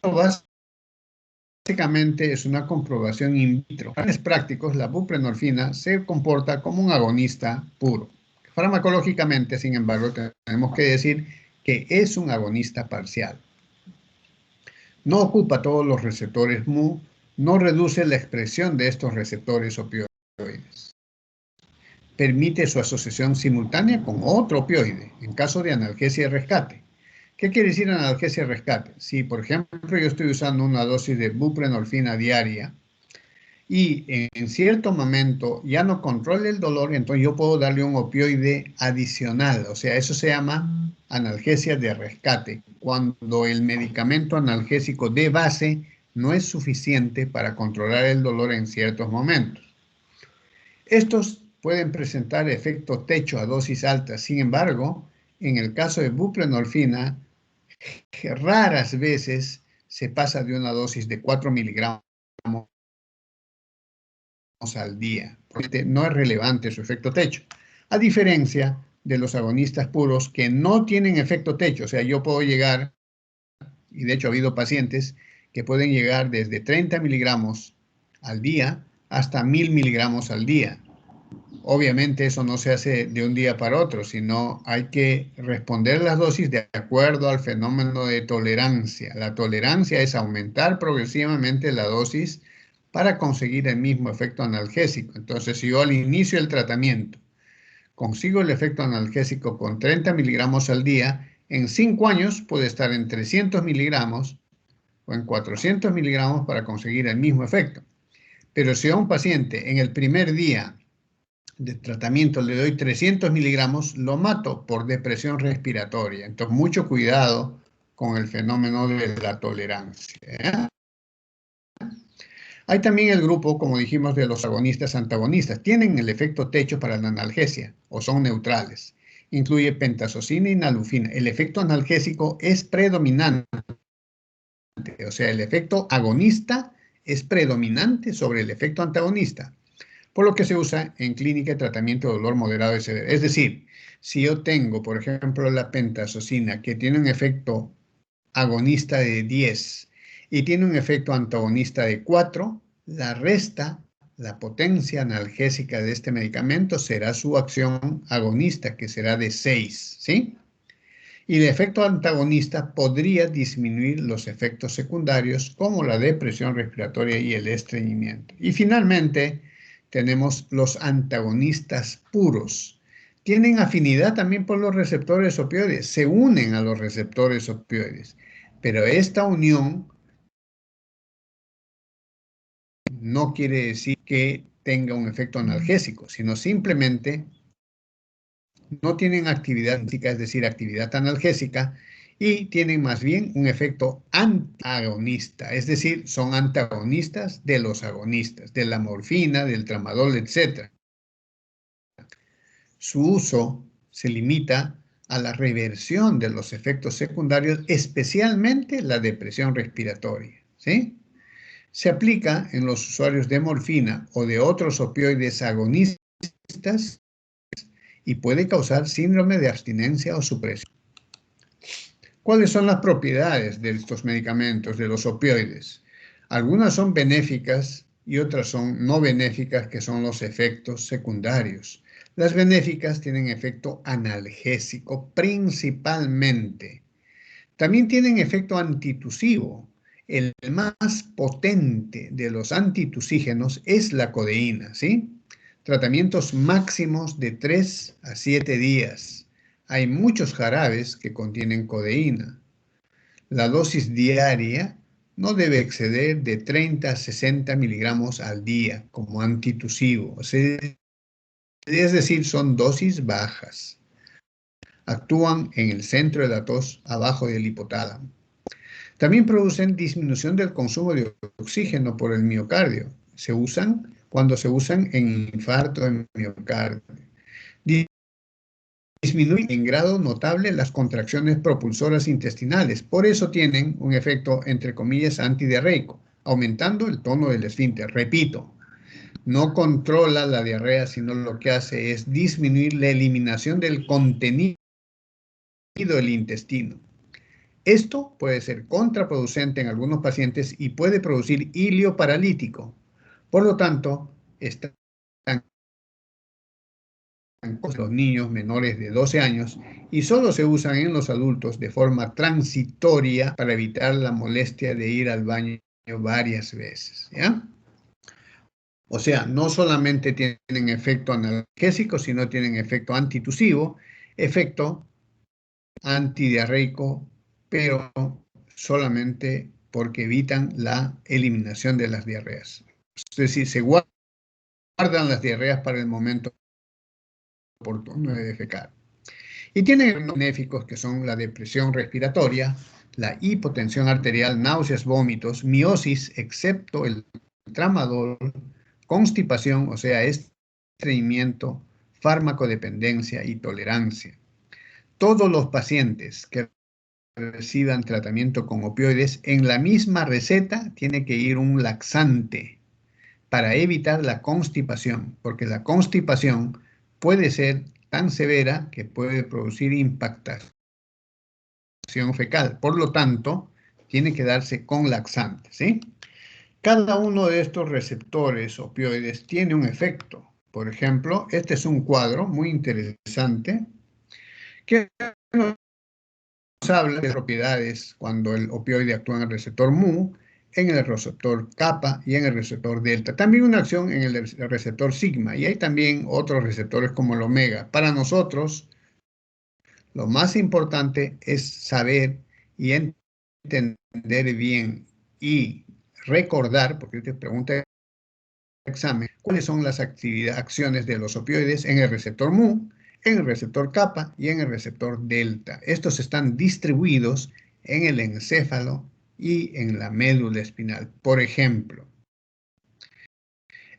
básicamente es una comprobación in vitro. En términos prácticos, la buprenorfina se comporta como un agonista puro. Farmacológicamente, sin embargo, tenemos que decir que es un agonista parcial. No ocupa todos los receptores mu, no reduce la expresión de estos receptores opioides. Permite su asociación simultánea con otro opioide, en caso de analgesia y rescate. ¿Qué quiere decir analgesia y rescate? Si, por ejemplo, yo estoy usando una dosis de buprenorfina diaria y en cierto momento ya no controle el dolor, entonces yo puedo darle un opioide adicional. O sea, eso se llama analgesia de rescate, cuando el medicamento analgésico de base no es suficiente para controlar el dolor en ciertos momentos. Estos pueden presentar efecto techo a dosis altas. Sin embargo, en el caso de buprenorfina, raras veces se pasa de una dosis de 4 miligramos al día. Porque no es relevante su efecto techo. A diferencia de los agonistas puros que no tienen efecto techo. O sea, yo puedo llegar, y de hecho ha habido pacientes que pueden llegar desde 30 miligramos al día hasta 1000 miligramos al día. Obviamente eso no se hace de un día para otro, sino hay que responder las dosis de acuerdo al fenómeno de tolerancia. La tolerancia es aumentar progresivamente la dosis para conseguir el mismo efecto analgésico. Entonces, si yo al inicio del tratamiento consigo el efecto analgésico con 30 miligramos al día, en 5 años puede estar en 300 miligramos o en 400 miligramos para conseguir el mismo efecto. Pero si a un paciente en el primer día de tratamiento le doy 300 miligramos, lo mato por depresión respiratoria. Entonces, mucho cuidado con el fenómeno de la tolerancia, ¿eh? Hay también el grupo, como dijimos, de los agonistas antagonistas. Tienen el efecto techo para la analgesia o son neutrales. Incluye pentazocina y nalufina. El efecto analgésico es predominante. O sea, el efecto agonista es predominante sobre el efecto antagonista, por lo que se usa en clínica de tratamiento de dolor moderado y severo. Es decir, si yo tengo, por ejemplo, la pentazocina, que tiene un efecto agonista de 10 y tiene un efecto antagonista de 4, la potencia analgésica de este medicamento será su acción agonista, que será de 6, ¿sí? Y el efecto antagonista podría disminuir los efectos secundarios como la depresión respiratoria y el estreñimiento. Y finalmente tenemos los antagonistas puros. Tienen afinidad también por los receptores opioides, se unen a los receptores opioides, pero esta unión no quiere decir que tenga un efecto analgésico, sino simplemente no tienen actividad física, es decir, actividad analgésica, y tienen más bien un efecto antagonista, es decir, son antagonistas de los agonistas, de la morfina, del tramadol, etc. Su uso se limita a la reversión de los efectos secundarios, especialmente la depresión respiratoria, ¿sí? Se aplica en los usuarios de morfina o de otros opioides agonistas y puede causar síndrome de abstinencia o supresión. ¿Cuáles son las propiedades de estos medicamentos, de los opioides? Algunas son benéficas y otras son no benéficas, que son los efectos secundarios. Las benéficas tienen efecto analgésico principalmente. También tienen efecto antitusivo. El más potente de los antitusígenos es la codeína, ¿sí? Tratamientos máximos de 3 a 7 días. Hay muchos jarabes que contienen codeína. La dosis diaria no debe exceder de 30 a 60 miligramos al día como antitusivo. Es decir, son dosis bajas. Actúan en el centro de la tos, abajo del hipotálamo. También producen disminución del consumo de oxígeno por el miocardio. Se usan cuando se usan en infarto de miocardio. Disminuyen en grado notable las contracciones propulsoras intestinales. Por eso tienen un efecto, entre comillas, antidiarreico, aumentando el tono del esfínter. Repito, no controla la diarrea, sino lo que hace es disminuir la eliminación del contenido del intestino. Esto puede ser contraproducente en algunos pacientes y puede producir hilio paralítico. Por lo tanto, están los niños menores de 12 años y solo se usan en los adultos de forma transitoria para evitar la molestia de ir al baño varias veces, ¿ya? O sea, no solamente tienen efecto analgésico, sino tienen efecto antitusivo, efecto antidiarreico, pero solamente porque evitan la eliminación de las diarreas. Es decir, se guardan las diarreas para el momento oportuno de defecar. Y tienen benéficos que son la depresión respiratoria, la hipotensión arterial, náuseas, vómitos, miosis, excepto el tramadol, constipación, o sea, estreñimiento, farmacodependencia y tolerancia. Todos los pacientes que reciban tratamiento con opioides, en la misma receta tiene que ir un laxante para evitar la constipación, porque la constipación puede ser tan severa que puede producir impactación fecal. Por lo tanto, tiene que darse con laxante, ¿sí? Cada uno de estos receptores opioides tiene un efecto. Por ejemplo, este es un cuadro muy interesante que nos habla de propiedades cuando el opioide actúa en el receptor mu, en el receptor kappa y en el receptor delta. También una acción en el receptor sigma, y hay también otros receptores como el omega. Para nosotros, lo más importante es saber y entender bien y recordar, porque te pregunta el examen, cuáles son las acciones de los opioides en el receptor mu, en el receptor kappa y en el receptor delta. Estos están distribuidos en el encéfalo y en la médula espinal. Por ejemplo,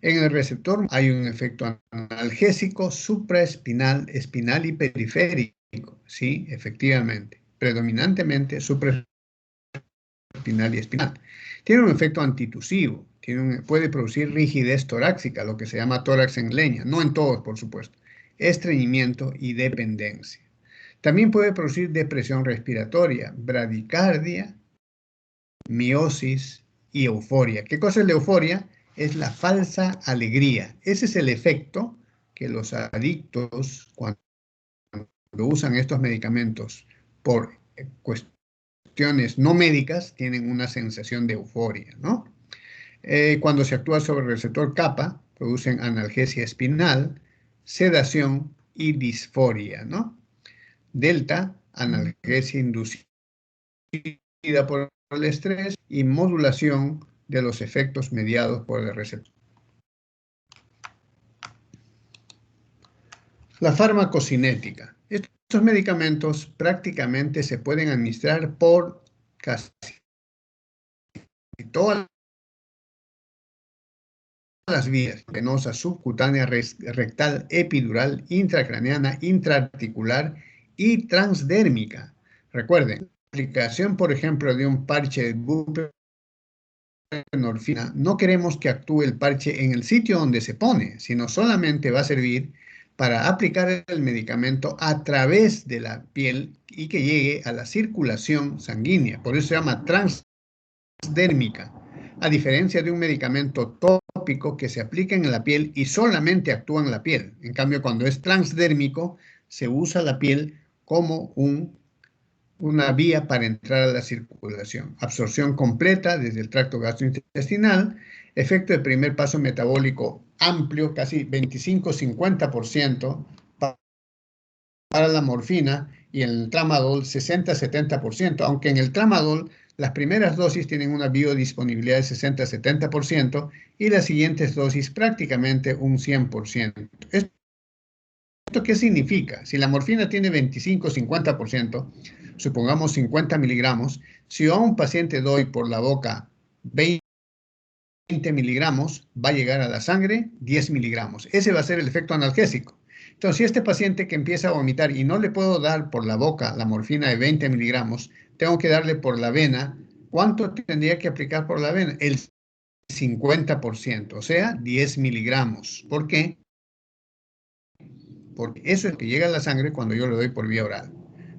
en el receptor hay un efecto analgésico supraespinal, espinal y periférico. Sí, efectivamente, predominantemente supraespinal y espinal. Tiene un efecto antitusivo, puede producir rigidez torácica, lo que se llama tórax en leña, no en todos, por supuesto, estreñimiento y dependencia. También puede producir depresión respiratoria, bradicardia, miosis y euforia. ¿Qué cosa es la euforia? Es la falsa alegría. Ese es el efecto que los adictos, cuando usan estos medicamentos por cuestiones no médicas, tienen una sensación de euforia, ¿no? Cuando se actúa sobre el receptor kappa, producen analgesia espinal, sedación y disforia, ¿no? Delta, analgesia inducida por el estrés y modulación de los efectos mediados por el receptor. La farmacocinética. Estos medicamentos prácticamente se pueden administrar por casi todas las vías: venosa, subcutánea, rectal, epidural, intracraneana, intraarticular y transdérmica. Recuerden, la aplicación, por ejemplo, de un parche de buprenorfina, no queremos que actúe el parche en el sitio donde se pone, sino solamente va a servir para aplicar el medicamento a través de la piel y que llegue a la circulación sanguínea. Por eso se llama transdérmica, a diferencia de un medicamento tópico que se aplica en la piel y solamente actúa en la piel. En cambio, cuando es transdérmico, se usa la piel como una vía para entrar a la circulación. Absorción completa desde el tracto gastrointestinal, efecto de primer paso metabólico amplio, casi 25-50% para la morfina, y en el tramadol 60-70%, aunque en el tramadol las primeras dosis tienen una biodisponibilidad de 60-70% y las siguientes dosis prácticamente un 100%. ¿Esto qué significa? Si la morfina tiene 25-50%, supongamos 50 miligramos, si yo a un paciente doy por la boca 20 miligramos, va a llegar a la sangre 10 miligramos. Ese va a ser el efecto analgésico. Entonces, si este paciente que empieza a vomitar y no le puedo dar por la boca la morfina de 20 miligramos, tengo que darle por la vena. ¿Cuánto tendría que aplicar por la vena? El 50%, o sea, 10 miligramos. ¿Por qué? Porque eso es lo que llega a la sangre cuando yo le doy por vía oral.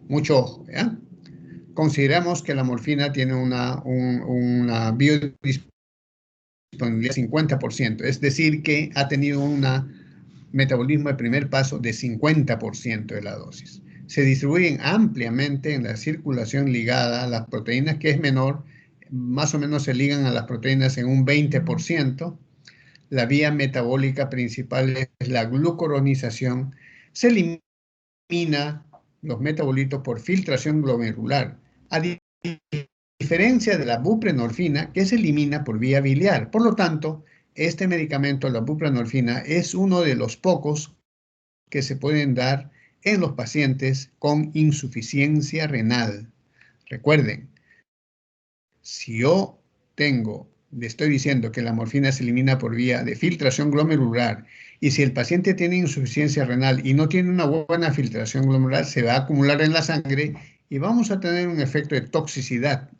Mucho ojo, ¿ya? Consideramos que la morfina tiene una biodisponibilidad del 50%, es decir, que ha tenido un metabolismo de primer paso de 50% de la dosis. Se distribuyen ampliamente en la circulación ligada a las proteínas, que es menor, más o menos se ligan a las proteínas en un 20%. La vía metabólica principal es la glucuronización. Se elimina los metabolitos por filtración glomerular, a diferencia de la buprenorfina, que se elimina por vía biliar. Por lo tanto, este medicamento, la buprenorfina, es uno de los pocos que se pueden dar en los pacientes con insuficiencia renal. Recuerden, si yo le estoy diciendo que la morfina se elimina por vía de filtración glomerular, y si el paciente tiene insuficiencia renal y no tiene una buena filtración glomerular, se va a acumular en la sangre y vamos a tener un efecto de toxicidad.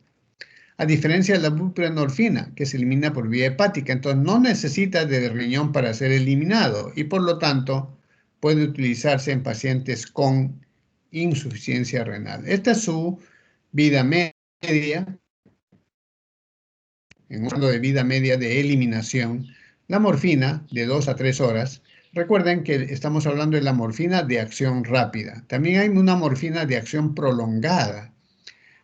A diferencia de la buprenorfina, que se elimina por vía hepática, entonces no necesita de riñón para ser eliminado y por lo tanto puede utilizarse en pacientes con insuficiencia renal. Esta es su vida media. En un rango de vida media de eliminación, la morfina de 2 a 3 horas. Recuerden que estamos hablando de la morfina de acción rápida. También hay una morfina de acción prolongada,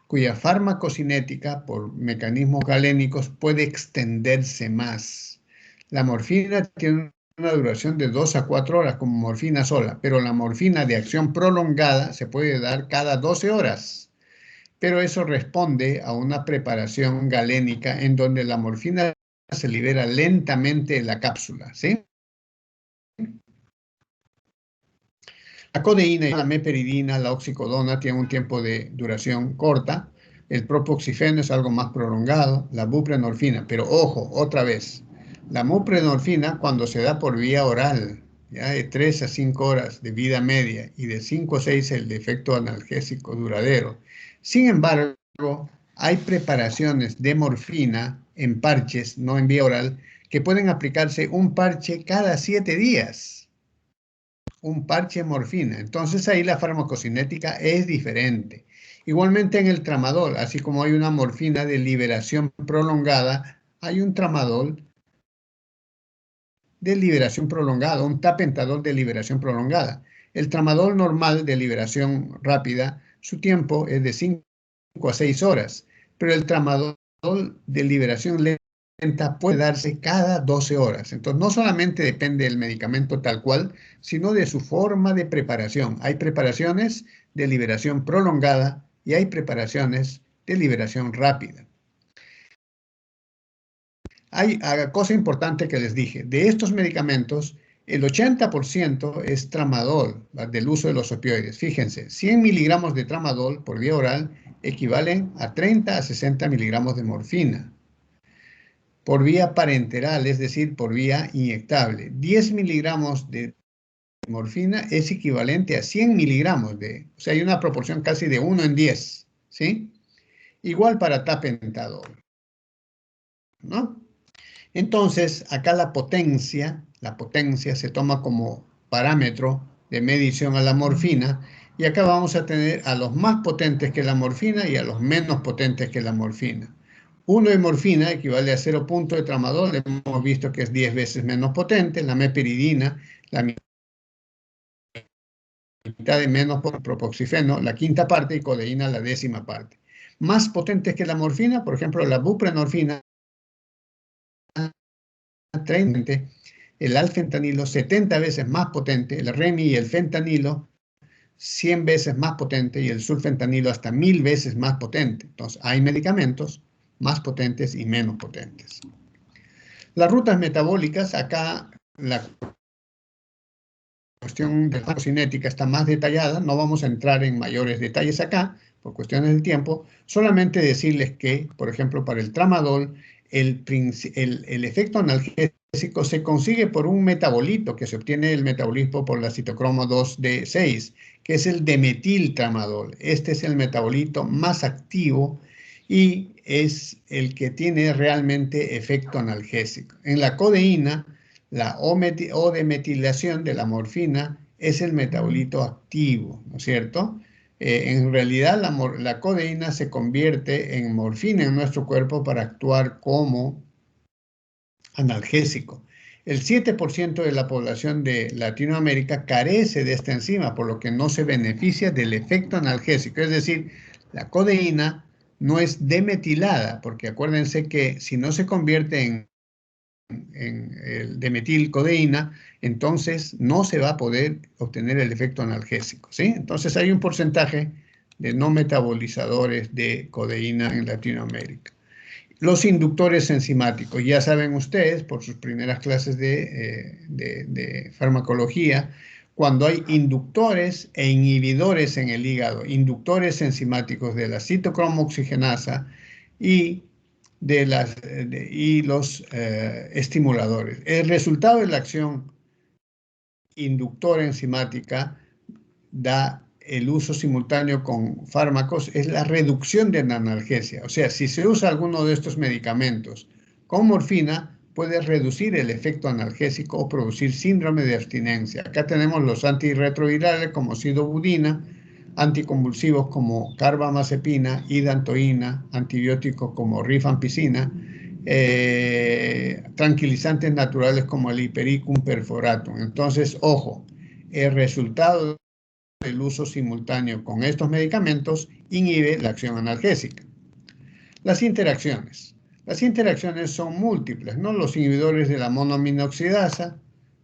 cuya farmacocinética por mecanismos galénicos puede extenderse más. La morfina tiene una duración de 2 a 4 horas como morfina sola, pero la morfina de acción prolongada se puede dar cada 12 horas. Pero eso responde a una preparación galénica en donde la morfina se libera lentamente de la cápsula, ¿sí? La codeína, la meperidina, la oxicodona tienen un tiempo de duración corta. El propoxifeno es algo más prolongado. La buprenorfina, pero ojo, otra vez. La buprenorfina, cuando se da por vía oral, ya de 3 a 5 horas de vida media y de 5 a 6 el de efecto analgésico duradero. Sin embargo, hay preparaciones de morfina en parches, no en vía oral, que pueden aplicarse un parche cada 7 días. Un parche morfina. Entonces ahí la farmacocinética es diferente. Igualmente en el tramadol, así como hay una morfina de liberación prolongada, hay un tramadol de liberación prolongada, un tapentadol de liberación prolongada. El tramadol normal de liberación rápida su tiempo es de 5 a 6 horas, pero el tramadol de liberación lenta puede darse cada 12 horas. Entonces, no solamente depende del medicamento tal cual, sino de su forma de preparación. Hay preparaciones de liberación prolongada y hay preparaciones de liberación rápida. Hay cosa importante que les dije, de estos medicamentos, el 80% es tramadol, del uso de los opioides. Fíjense, 100 miligramos de tramadol por vía oral equivalen a 30 a 60 miligramos de morfina. Por vía parenteral, es decir, por vía inyectable, 10 miligramos de morfina es equivalente a 100 miligramos o sea, hay una proporción casi de 1 en 10, ¿sí? Igual para tapentadol, ¿no? Entonces, acá la potencia se toma como parámetro de medición a la morfina, y acá vamos a tener a los más potentes que la morfina y a los menos potentes que la morfina. 1 de morfina equivale a 0 punto de tramadol, hemos visto que es 10 veces menos potente. La meperidina, la mitad de menos por propoxifeno, la quinta parte, y codeína la 10ª parte. Más potentes que la morfina, por ejemplo, la buprenorfina, 30, el alfentanilo 70 veces más potente, el remi y el fentanilo 100 veces más potente y el sulfentanilo hasta 1000 veces más potente. Entonces, hay medicamentos más potentes y menos potentes. Las rutas metabólicas, acá la cuestión de la farmacocinética está más detallada, no vamos a entrar en mayores detalles acá, por cuestiones de tiempo, solamente decirles que, por ejemplo, para el tramadol, el efecto analgésico se consigue por un metabolito que se obtiene del metabolismo por la citocromo 2D6, que es el dimetiltramadol. Este es el metabolito más activo y es el que tiene realmente efecto analgésico. En la codeína, la O-demetilación de la morfina es el metabolito activo, ¿no es cierto? En realidad la codeína se convierte en morfina en nuestro cuerpo para actuar como analgésico. El 7% de la población de Latinoamérica carece de esta enzima, por lo que no se beneficia del efecto analgésico. Es decir, la codeína no es demetilada, porque acuérdense que si no se convierte en el demetilcodeína, entonces no se va a poder obtener el efecto analgésico, ¿sí? Entonces hay un porcentaje de no metabolizadores de codeína en Latinoamérica. Los inductores enzimáticos, ya saben ustedes por sus primeras clases de farmacología, cuando hay inductores e inhibidores en el hígado, inductores enzimáticos de la citocromo oxigenasa y los estimuladores. El resultado de la acción inductora enzimática da el uso simultáneo con fármacos, es la reducción de la analgesia. O sea, si se usa alguno de estos medicamentos con morfina, puede reducir el efecto analgésico o producir síndrome de abstinencia. Acá tenemos los antirretrovirales como sidobudina, anticonvulsivos como carbamazepina, idantoína, antibióticos como rifampicina, tranquilizantes naturales como el hipericum perforatum. Entonces, ojo, el resultado del uso simultáneo con estos medicamentos inhibe la acción analgésica. Las interacciones. Las interacciones son múltiples, ¿no? Los inhibidores de la monoaminoxidasa,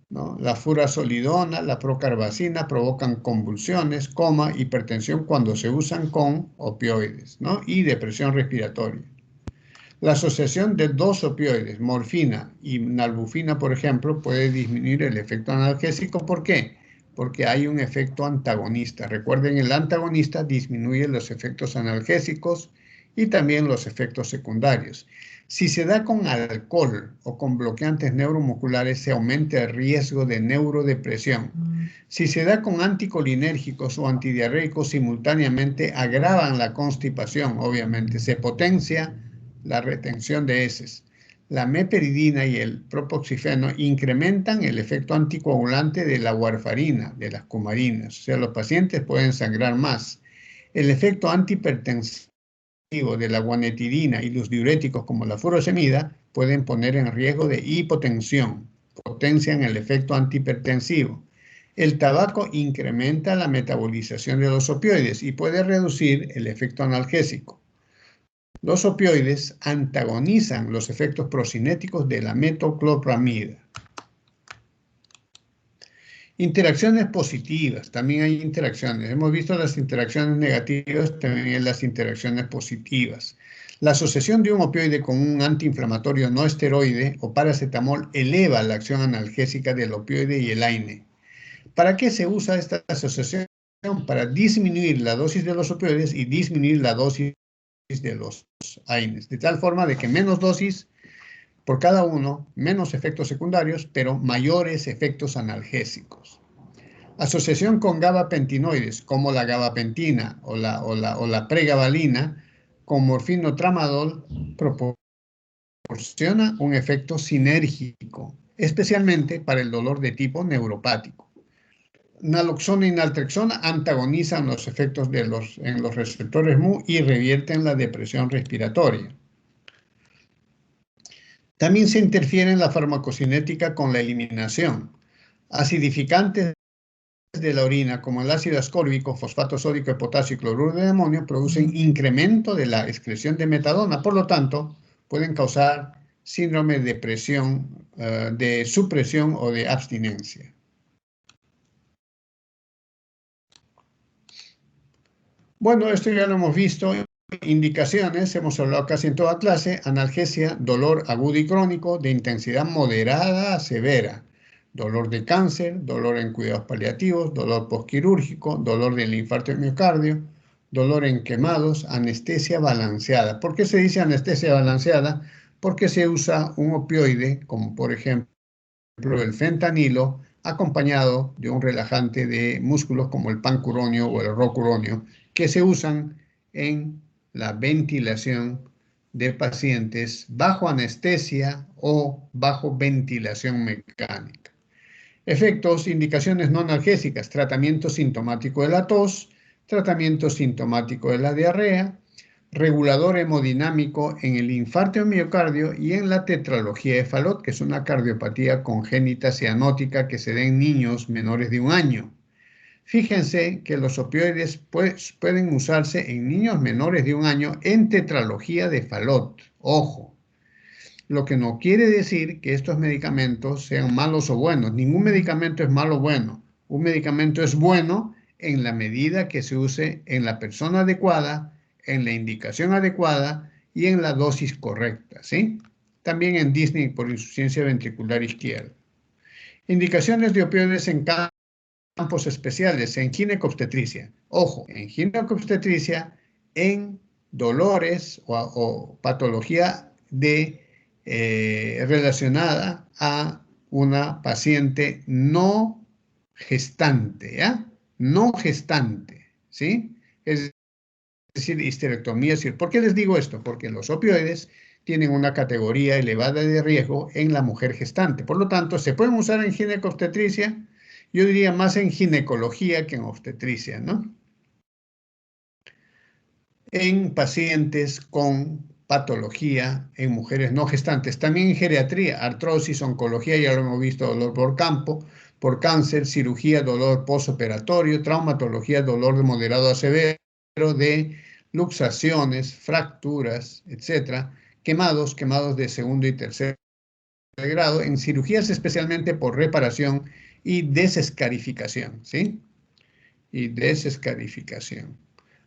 ¿no? La furazolidona, la procarbacina provocan convulsiones, coma, hipertensión cuando se usan con opioides, ¿no? Y depresión respiratoria. La asociación de dos opioides, morfina y nalbufina, por ejemplo, puede disminuir el efecto analgésico. ¿Por qué? Porque hay un efecto antagonista. Recuerden, el antagonista disminuye los efectos analgésicos y también los efectos secundarios. Si se da con alcohol o con bloqueantes neuromusculares, se aumenta el riesgo de neurodepresión. Si se da con anticolinérgicos o antidiarreicos, simultáneamente agravan la constipación, obviamente. Se potencia la retención de heces. La meperidina y el propoxifeno incrementan el efecto anticoagulante de la warfarina, de las cumarinas. O sea, los pacientes pueden sangrar más. El efecto antihipertensivo de la guanetidina y los diuréticos como la furosemida pueden poner en riesgo de hipotensión, potencian el efecto antihipertensivo. El tabaco incrementa la metabolización de los opioides y puede reducir el efecto analgésico. Los opioides antagonizan los efectos procinéticos de la metoclopramida. Interacciones positivas, también hay interacciones. Hemos visto las interacciones negativas, también las interacciones positivas. La asociación de un opioide con un antiinflamatorio no esteroide o paracetamol eleva la acción analgésica del opioide y el AINE. ¿Para qué se usa esta asociación? Para disminuir la dosis de los opioides y disminuir la dosis de los AINES, de tal forma de que menos dosis por cada uno, menos efectos secundarios, pero mayores efectos analgésicos. Asociación con gabapentinoides, como la gabapentina o la pregabalina, con morfino tramadol, proporciona un efecto sinérgico, especialmente para el dolor de tipo neuropático. Naloxona y naltrexona antagonizan los efectos en los receptores Mu y revierten la depresión respiratoria. También se interfiere en la farmacocinética con la eliminación. Acidificantes de la orina, como el ácido ascórbico, fosfato sódico de potasio y cloruro de amonio, producen incremento de la excreción de metadona. Por lo tanto, pueden causar síndrome de depresión, de supresión o de abstinencia. Bueno, esto ya lo hemos visto. Indicaciones, hemos hablado casi en toda clase: analgesia, dolor agudo y crónico de intensidad moderada a severa, dolor de cáncer, dolor en cuidados paliativos, dolor postquirúrgico, dolor del infarto de miocardio, dolor en quemados, anestesia balanceada. ¿Por qué se dice anestesia balanceada? Porque se usa un opioide, como por ejemplo el fentanilo, acompañado de un relajante de músculos como el pancuronio o el rocuronio, que se usan en la ventilación de pacientes bajo anestesia o bajo ventilación mecánica. Efectos, indicaciones no analgésicas: tratamiento sintomático de la tos, tratamiento sintomático de la diarrea, regulador hemodinámico en el infarto de miocardio y en la tetralogía de Fallot, que es una cardiopatía congénita cianótica que se da en niños menores de 1 año. Fíjense que los opioides pueden usarse en niños menores de 1 año en tetralogía de Fallot. Ojo, lo que no quiere decir que estos medicamentos sean malos o buenos. Ningún medicamento es malo o bueno. Un medicamento es bueno en la medida que se use en la persona adecuada, en la indicación adecuada y en la dosis correcta, ¿sí? También en Disney por insuficiencia ventricular izquierda. Indicaciones de opioides en campos especiales, en ginecobstetricia. Ojo, en ginecobstetricia, en dolores o patología relacionada a una paciente no gestante, ¿ya? No gestante, ¿sí? Es decir, histerectomía. ¿Por qué les digo esto? Porque los opioides tienen una categoría elevada de riesgo en la mujer gestante. Por lo tanto, se pueden usar en ginecobstetricia. Yo diría más en ginecología que en obstetricia, ¿no? En pacientes con patología, en mujeres no gestantes, también en geriatría, artrosis, oncología, ya lo hemos visto, dolor por cáncer, cirugía, dolor postoperatorio, traumatología, dolor de moderado a severo, de luxaciones, fracturas, etcétera, quemados de segundo y tercer grado, en cirugías especialmente por reparación y desescarificación, ¿sí? Y desescarificación.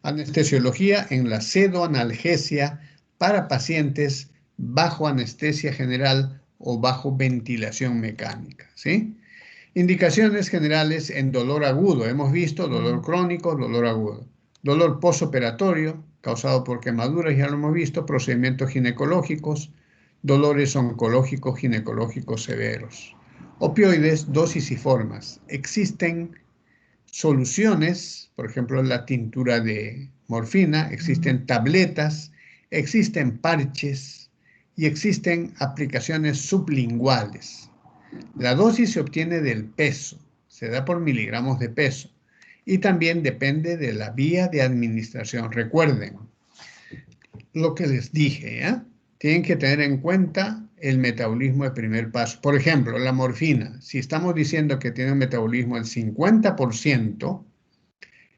Anestesiología en la pseudoanalgesia para pacientes bajo anestesia general o bajo ventilación mecánica, ¿sí? Indicaciones generales en dolor agudo. Hemos visto dolor crónico, dolor agudo. Dolor postoperatorio causado por quemaduras, ya lo hemos visto. Procedimientos ginecológicos, dolores oncológicos ginecológicos severos. Opioides, dosis y formas. Existen soluciones, por ejemplo, la tintura de morfina, existen tabletas, existen parches y existen aplicaciones sublinguales. La dosis se obtiene del peso, se da por miligramos de peso y también depende de la vía de administración. Recuerden lo que les dije, ¿eh? Tienen que tener en cuenta el metabolismo de primer paso. Por ejemplo, la morfina, si estamos diciendo que tiene un metabolismo del 50%,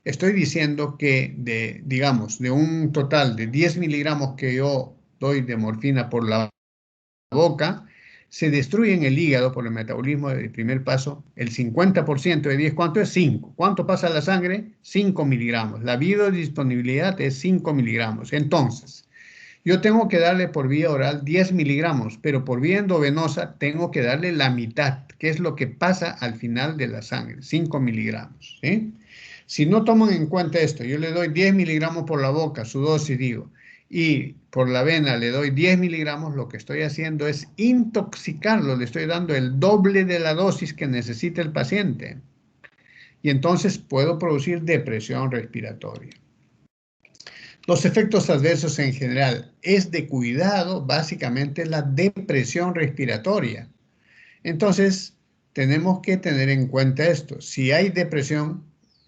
estoy diciendo que digamos, de un total de 10 miligramos que yo doy de morfina por la boca, se destruye en el hígado por el metabolismo del primer paso el 50% de 10. ¿Cuánto es? 5. ¿Cuánto pasa a la sangre? 5 miligramos. La biodisponibilidad es 5 miligramos. Entonces, yo tengo que darle por vía oral 10 miligramos, pero por vía endovenosa tengo que darle la mitad, que es lo que pasa al final de la sangre, 5 miligramos. ¿Sí? Si no toman en cuenta esto, yo le doy 10 miligramos por la boca, su dosis digo, y por la vena le doy 10 miligramos, lo que estoy haciendo es intoxicarlo, le estoy dando el doble de la dosis que necesita el paciente. Y entonces puedo producir depresión respiratoria. Los efectos adversos en general es de cuidado, básicamente la depresión respiratoria. Entonces, tenemos que tener en cuenta esto. Si hay depresión,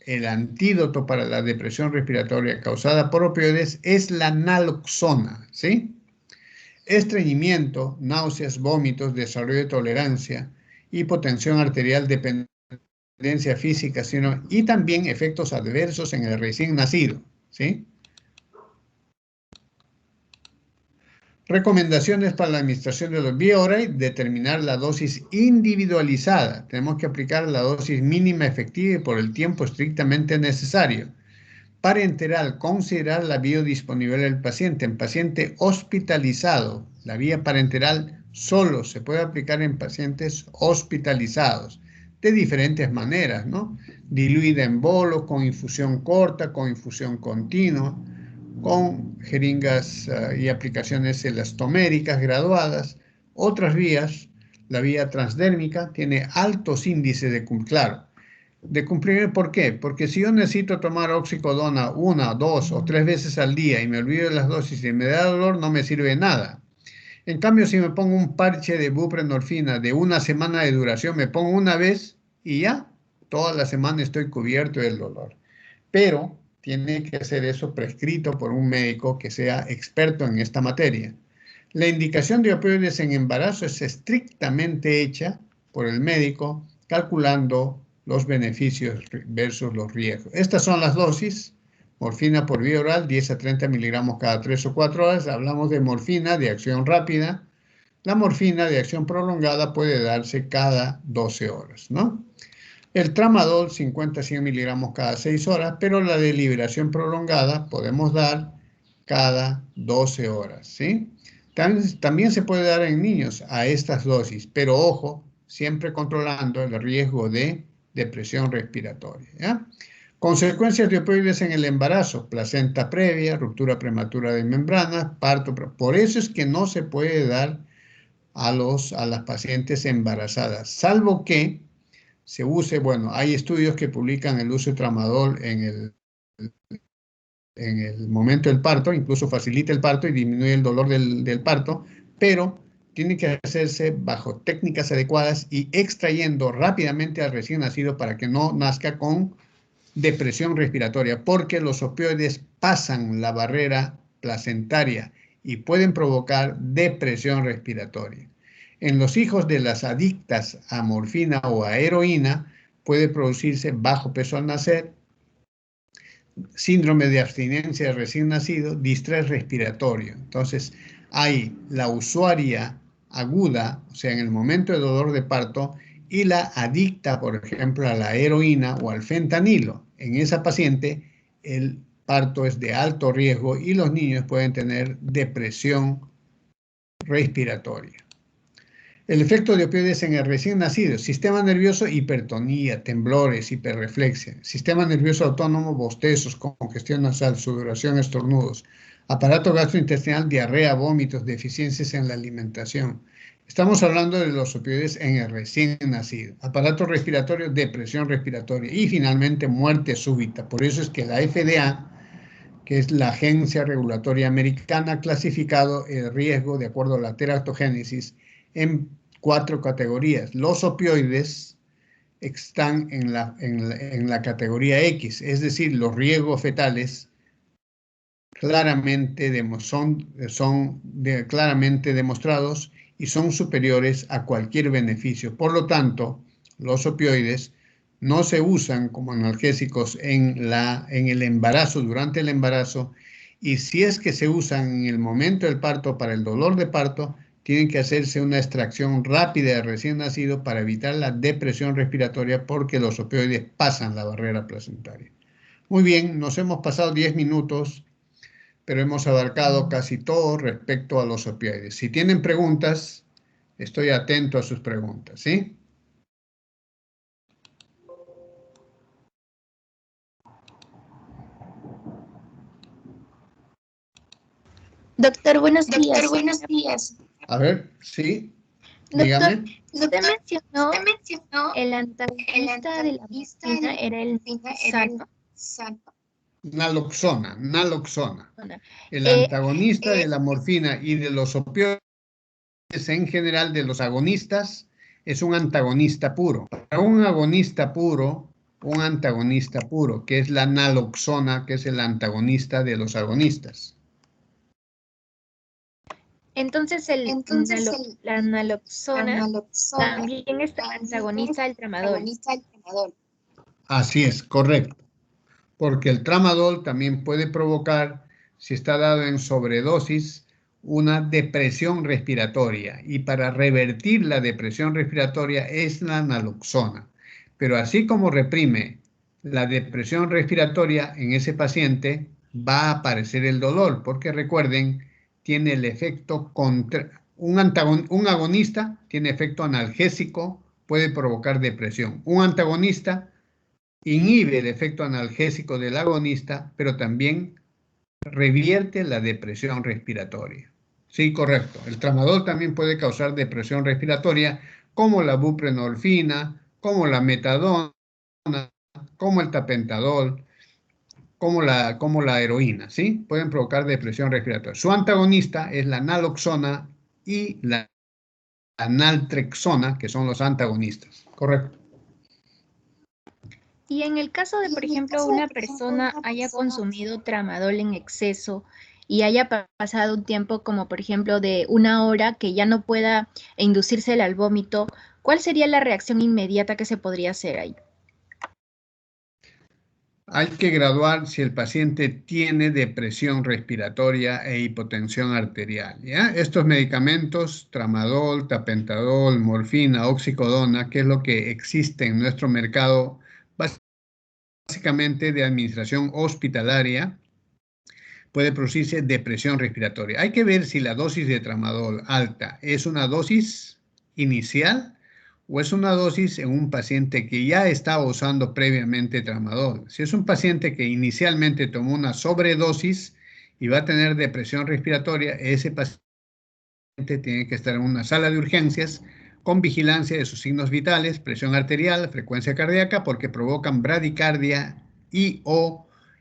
el antídoto para la depresión respiratoria causada por opioides es la naloxona, ¿sí? Estreñimiento, náuseas, vómitos, desarrollo de tolerancia, hipotensión arterial, dependencia física, y también efectos adversos en el recién nacido, ¿sí? Recomendaciones para la administración de los vía oral: determinar la dosis individualizada. Tenemos que aplicar la dosis mínima efectiva y por el tiempo estrictamente necesario. Parenteral: considerar la biodisponibilidad del paciente. En paciente hospitalizado, la vía parenteral solo se puede aplicar en pacientes hospitalizados de diferentes maneras, ¿no? Diluida en bolo, con infusión corta, con infusión continua, con jeringas y aplicaciones elastoméricas graduadas. Otras vías, la vía transdérmica, tiene altos índices de cumplimiento. ¿Por qué? Porque si yo necesito tomar oxicodona 1, 2 o 3 veces al día y me olvido de las dosis y me da dolor, no me sirve de nada. En cambio, si me pongo un parche de buprenorfina de 1 semana de duración, me pongo una vez y ya, toda la semana estoy cubierto del dolor. Pero tiene que ser eso prescrito por un médico que sea experto en esta materia. La indicación de opioides en embarazo es estrictamente hecha por el médico, calculando los beneficios versus los riesgos. Estas son las dosis: morfina por vía oral, 10 a 30 miligramos cada 3 o 4 horas. Hablamos de morfina de acción rápida. La morfina de acción prolongada puede darse cada 12 horas, ¿no? El tramadol, 50 a 100 miligramos cada 6 horas, pero la de liberación prolongada podemos dar cada 12 horas, ¿sí? También se puede dar en niños a estas dosis, pero ojo, siempre controlando el riesgo de depresión respiratoria, ¿ya? Consecuencias de opioides en el embarazo: placenta previa, ruptura prematura de membranas, parto. Por eso es que no se puede dar a las pacientes embarazadas, salvo que se use, bueno, hay estudios que publican el uso de tramadol en el momento del parto, incluso facilita el parto y disminuye el dolor del parto, pero tiene que hacerse bajo técnicas adecuadas y extrayendo rápidamente al recién nacido para que no nazca con depresión respiratoria, porque los opioides pasan la barrera placentaria y pueden provocar depresión respiratoria. En los hijos de las adictas a morfina o a heroína puede producirse bajo peso al nacer, síndrome de abstinencia de recién nacido, distrés respiratorio. Entonces, hay la usuaria aguda, o sea, en el momento de dolor de parto, y la adicta, por ejemplo, a la heroína o al fentanilo. En esa paciente, el parto es de alto riesgo y los niños pueden tener depresión respiratoria. El efecto de opioides en el recién nacido: sistema nervioso, hipertonía, temblores, hiperreflexia; sistema nervioso autónomo, bostezos, congestión nasal, sudoración, estornudos; aparato gastrointestinal, diarrea, vómitos, deficiencias en la alimentación. Estamos hablando de los opioides en el recién nacido. Aparato respiratorio, depresión respiratoria y finalmente muerte súbita. Por eso es que la FDA, que es la agencia regulatoria americana, ha clasificado el riesgo de acuerdo a la teratogénesis en 4 categorías. Los opioides están en la categoría X, es decir, los riesgos fetales claramente son claramente demostrados y son superiores a cualquier beneficio. Por lo tanto, los opioides no se usan como analgésicos en el embarazo, durante el embarazo, y si es que se usan en el momento del parto para el dolor de parto, tienen que hacerse una extracción rápida de recién nacido para evitar la depresión respiratoria porque los opioides pasan la barrera placentaria. Muy bien, nos hemos pasado 10 minutos, pero hemos abarcado casi todo respecto a los opioides. Si tienen preguntas, estoy atento a sus preguntas, ¿sí? Doctor, buenos días. Doctor, buenos días. A ver, sí, Doctor, dígame. usted mencionó el El antagonista de la antagonista morfina era el Santo. Naloxona. El Eh, antagonista de la morfina y de los opioides en general, de los agonistas, es un antagonista puro. Para un agonista puro, un antagonista puro, que es la naloxona, que es el antagonista de los agonistas. Entonces, la naloxona también es antagonista del tramadol. Así es, correcto. Porque el tramadol también puede provocar, si está dado en sobredosis, una depresión respiratoria. Y para revertir la depresión respiratoria es la naloxona. Pero así como reprime la depresión respiratoria en ese paciente, va a aparecer el dolor, porque recuerden, tiene el efecto contra... Un agonista tiene efecto analgésico, puede provocar depresión. Un antagonista inhibe el efecto analgésico del agonista, pero también revierte la depresión respiratoria. Sí, correcto. El tramadol también puede causar depresión respiratoria, como la buprenorfina, como la metadona, como el tapentadol, como la heroína, ¿sí? Pueden provocar depresión respiratoria. Su antagonista es la naloxona y la naltrexona, que son los antagonistas. Correcto. Y en el caso de, por ejemplo, una persona haya consumido tramadol en exceso y haya pasado un tiempo como, por ejemplo, de 1 hora que ya no pueda inducirse al vómito, ¿cuál sería la reacción inmediata que se podría hacer ahí? Hay que graduar si el paciente tiene depresión respiratoria e hipotensión arterial, ¿ya? Estos medicamentos, tramadol, tapentadol, morfina, oxicodona, que es lo que existe en nuestro mercado, básicamente de administración hospitalaria, puede producirse depresión respiratoria. Hay que ver si la dosis de tramadol alta es una dosis inicial o es una dosis en un paciente que ya estaba usando previamente tramadol. Si es un paciente que inicialmente tomó una sobredosis y va a tener depresión respiratoria, ese paciente tiene que estar en una sala de urgencias con vigilancia de sus signos vitales, presión arterial, frecuencia cardíaca, porque provocan bradicardia y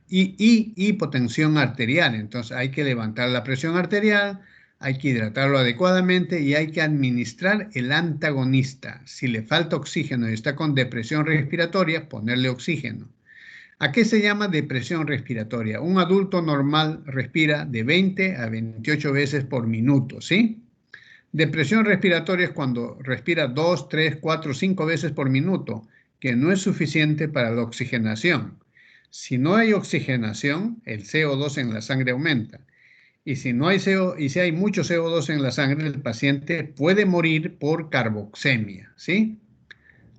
hipotensión arterial. Entonces hay que levantar la presión arterial, hay que hidratarlo adecuadamente y hay que administrar el antagonista. Si le falta oxígeno y está con depresión respiratoria, ponerle oxígeno. ¿A qué se llama depresión respiratoria? Un adulto normal respira de 20 a 28 veces por minuto, ¿sí? Depresión respiratoria es cuando respira 2, 3, 4, 5 veces por minuto, que no es suficiente para la oxigenación. Si no hay oxigenación, el CO2 en la sangre aumenta. Y si hay mucho CO2 en la sangre, el paciente puede morir por carboxemia, ¿sí?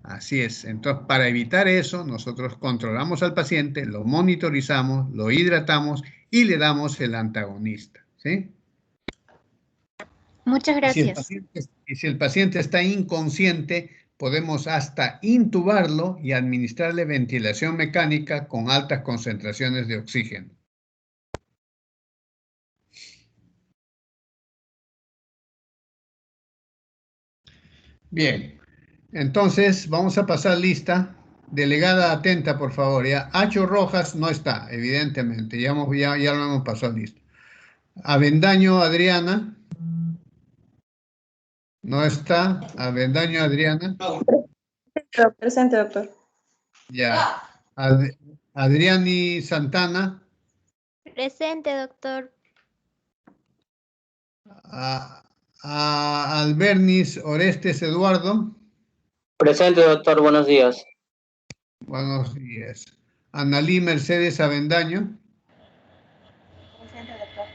Así es. Entonces, para evitar eso, nosotros controlamos al paciente, lo monitorizamos, lo hidratamos y le damos el antagonista, ¿sí? Muchas Y gracias. si el paciente está inconsciente, podemos hasta intubarlo y administrarle ventilación mecánica con altas concentraciones de oxígeno. Bien, entonces vamos a pasar lista. Delegada atenta, por favor. Ya, Acho Rojas no está, evidentemente. Ya lo hemos pasado listo. Avendaño Adriana. No está. Avendaño Adriana. Presente, doctor. Ya. Adriani Santana. Presente, doctor. Albernis Orestes Eduardo. Presente, doctor. Buenos días. Buenos días. Analí Mercedes Avendaño. Presente, doctor.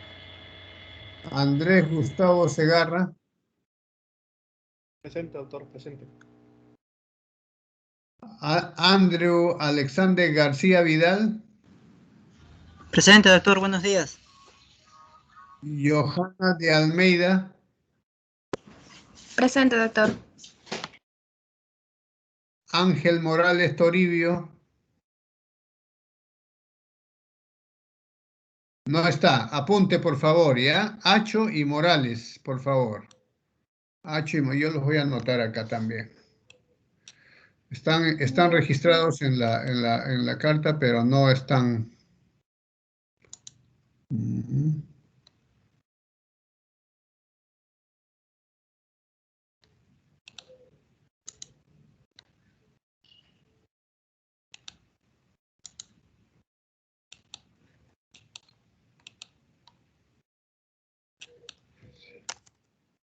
Andrés Gustavo Segarra. Presente, doctor, presente. Andrew Alexander García Vidal. Presente, doctor, buenos días. Johanna de Almeida. Presente, doctor. Ángel Morales Toribio. No está. Apunte, por favor, ¿ya? Acho y Morales, por favor. Acho y yo los voy a anotar acá también. Están registrados en la carta, pero no están...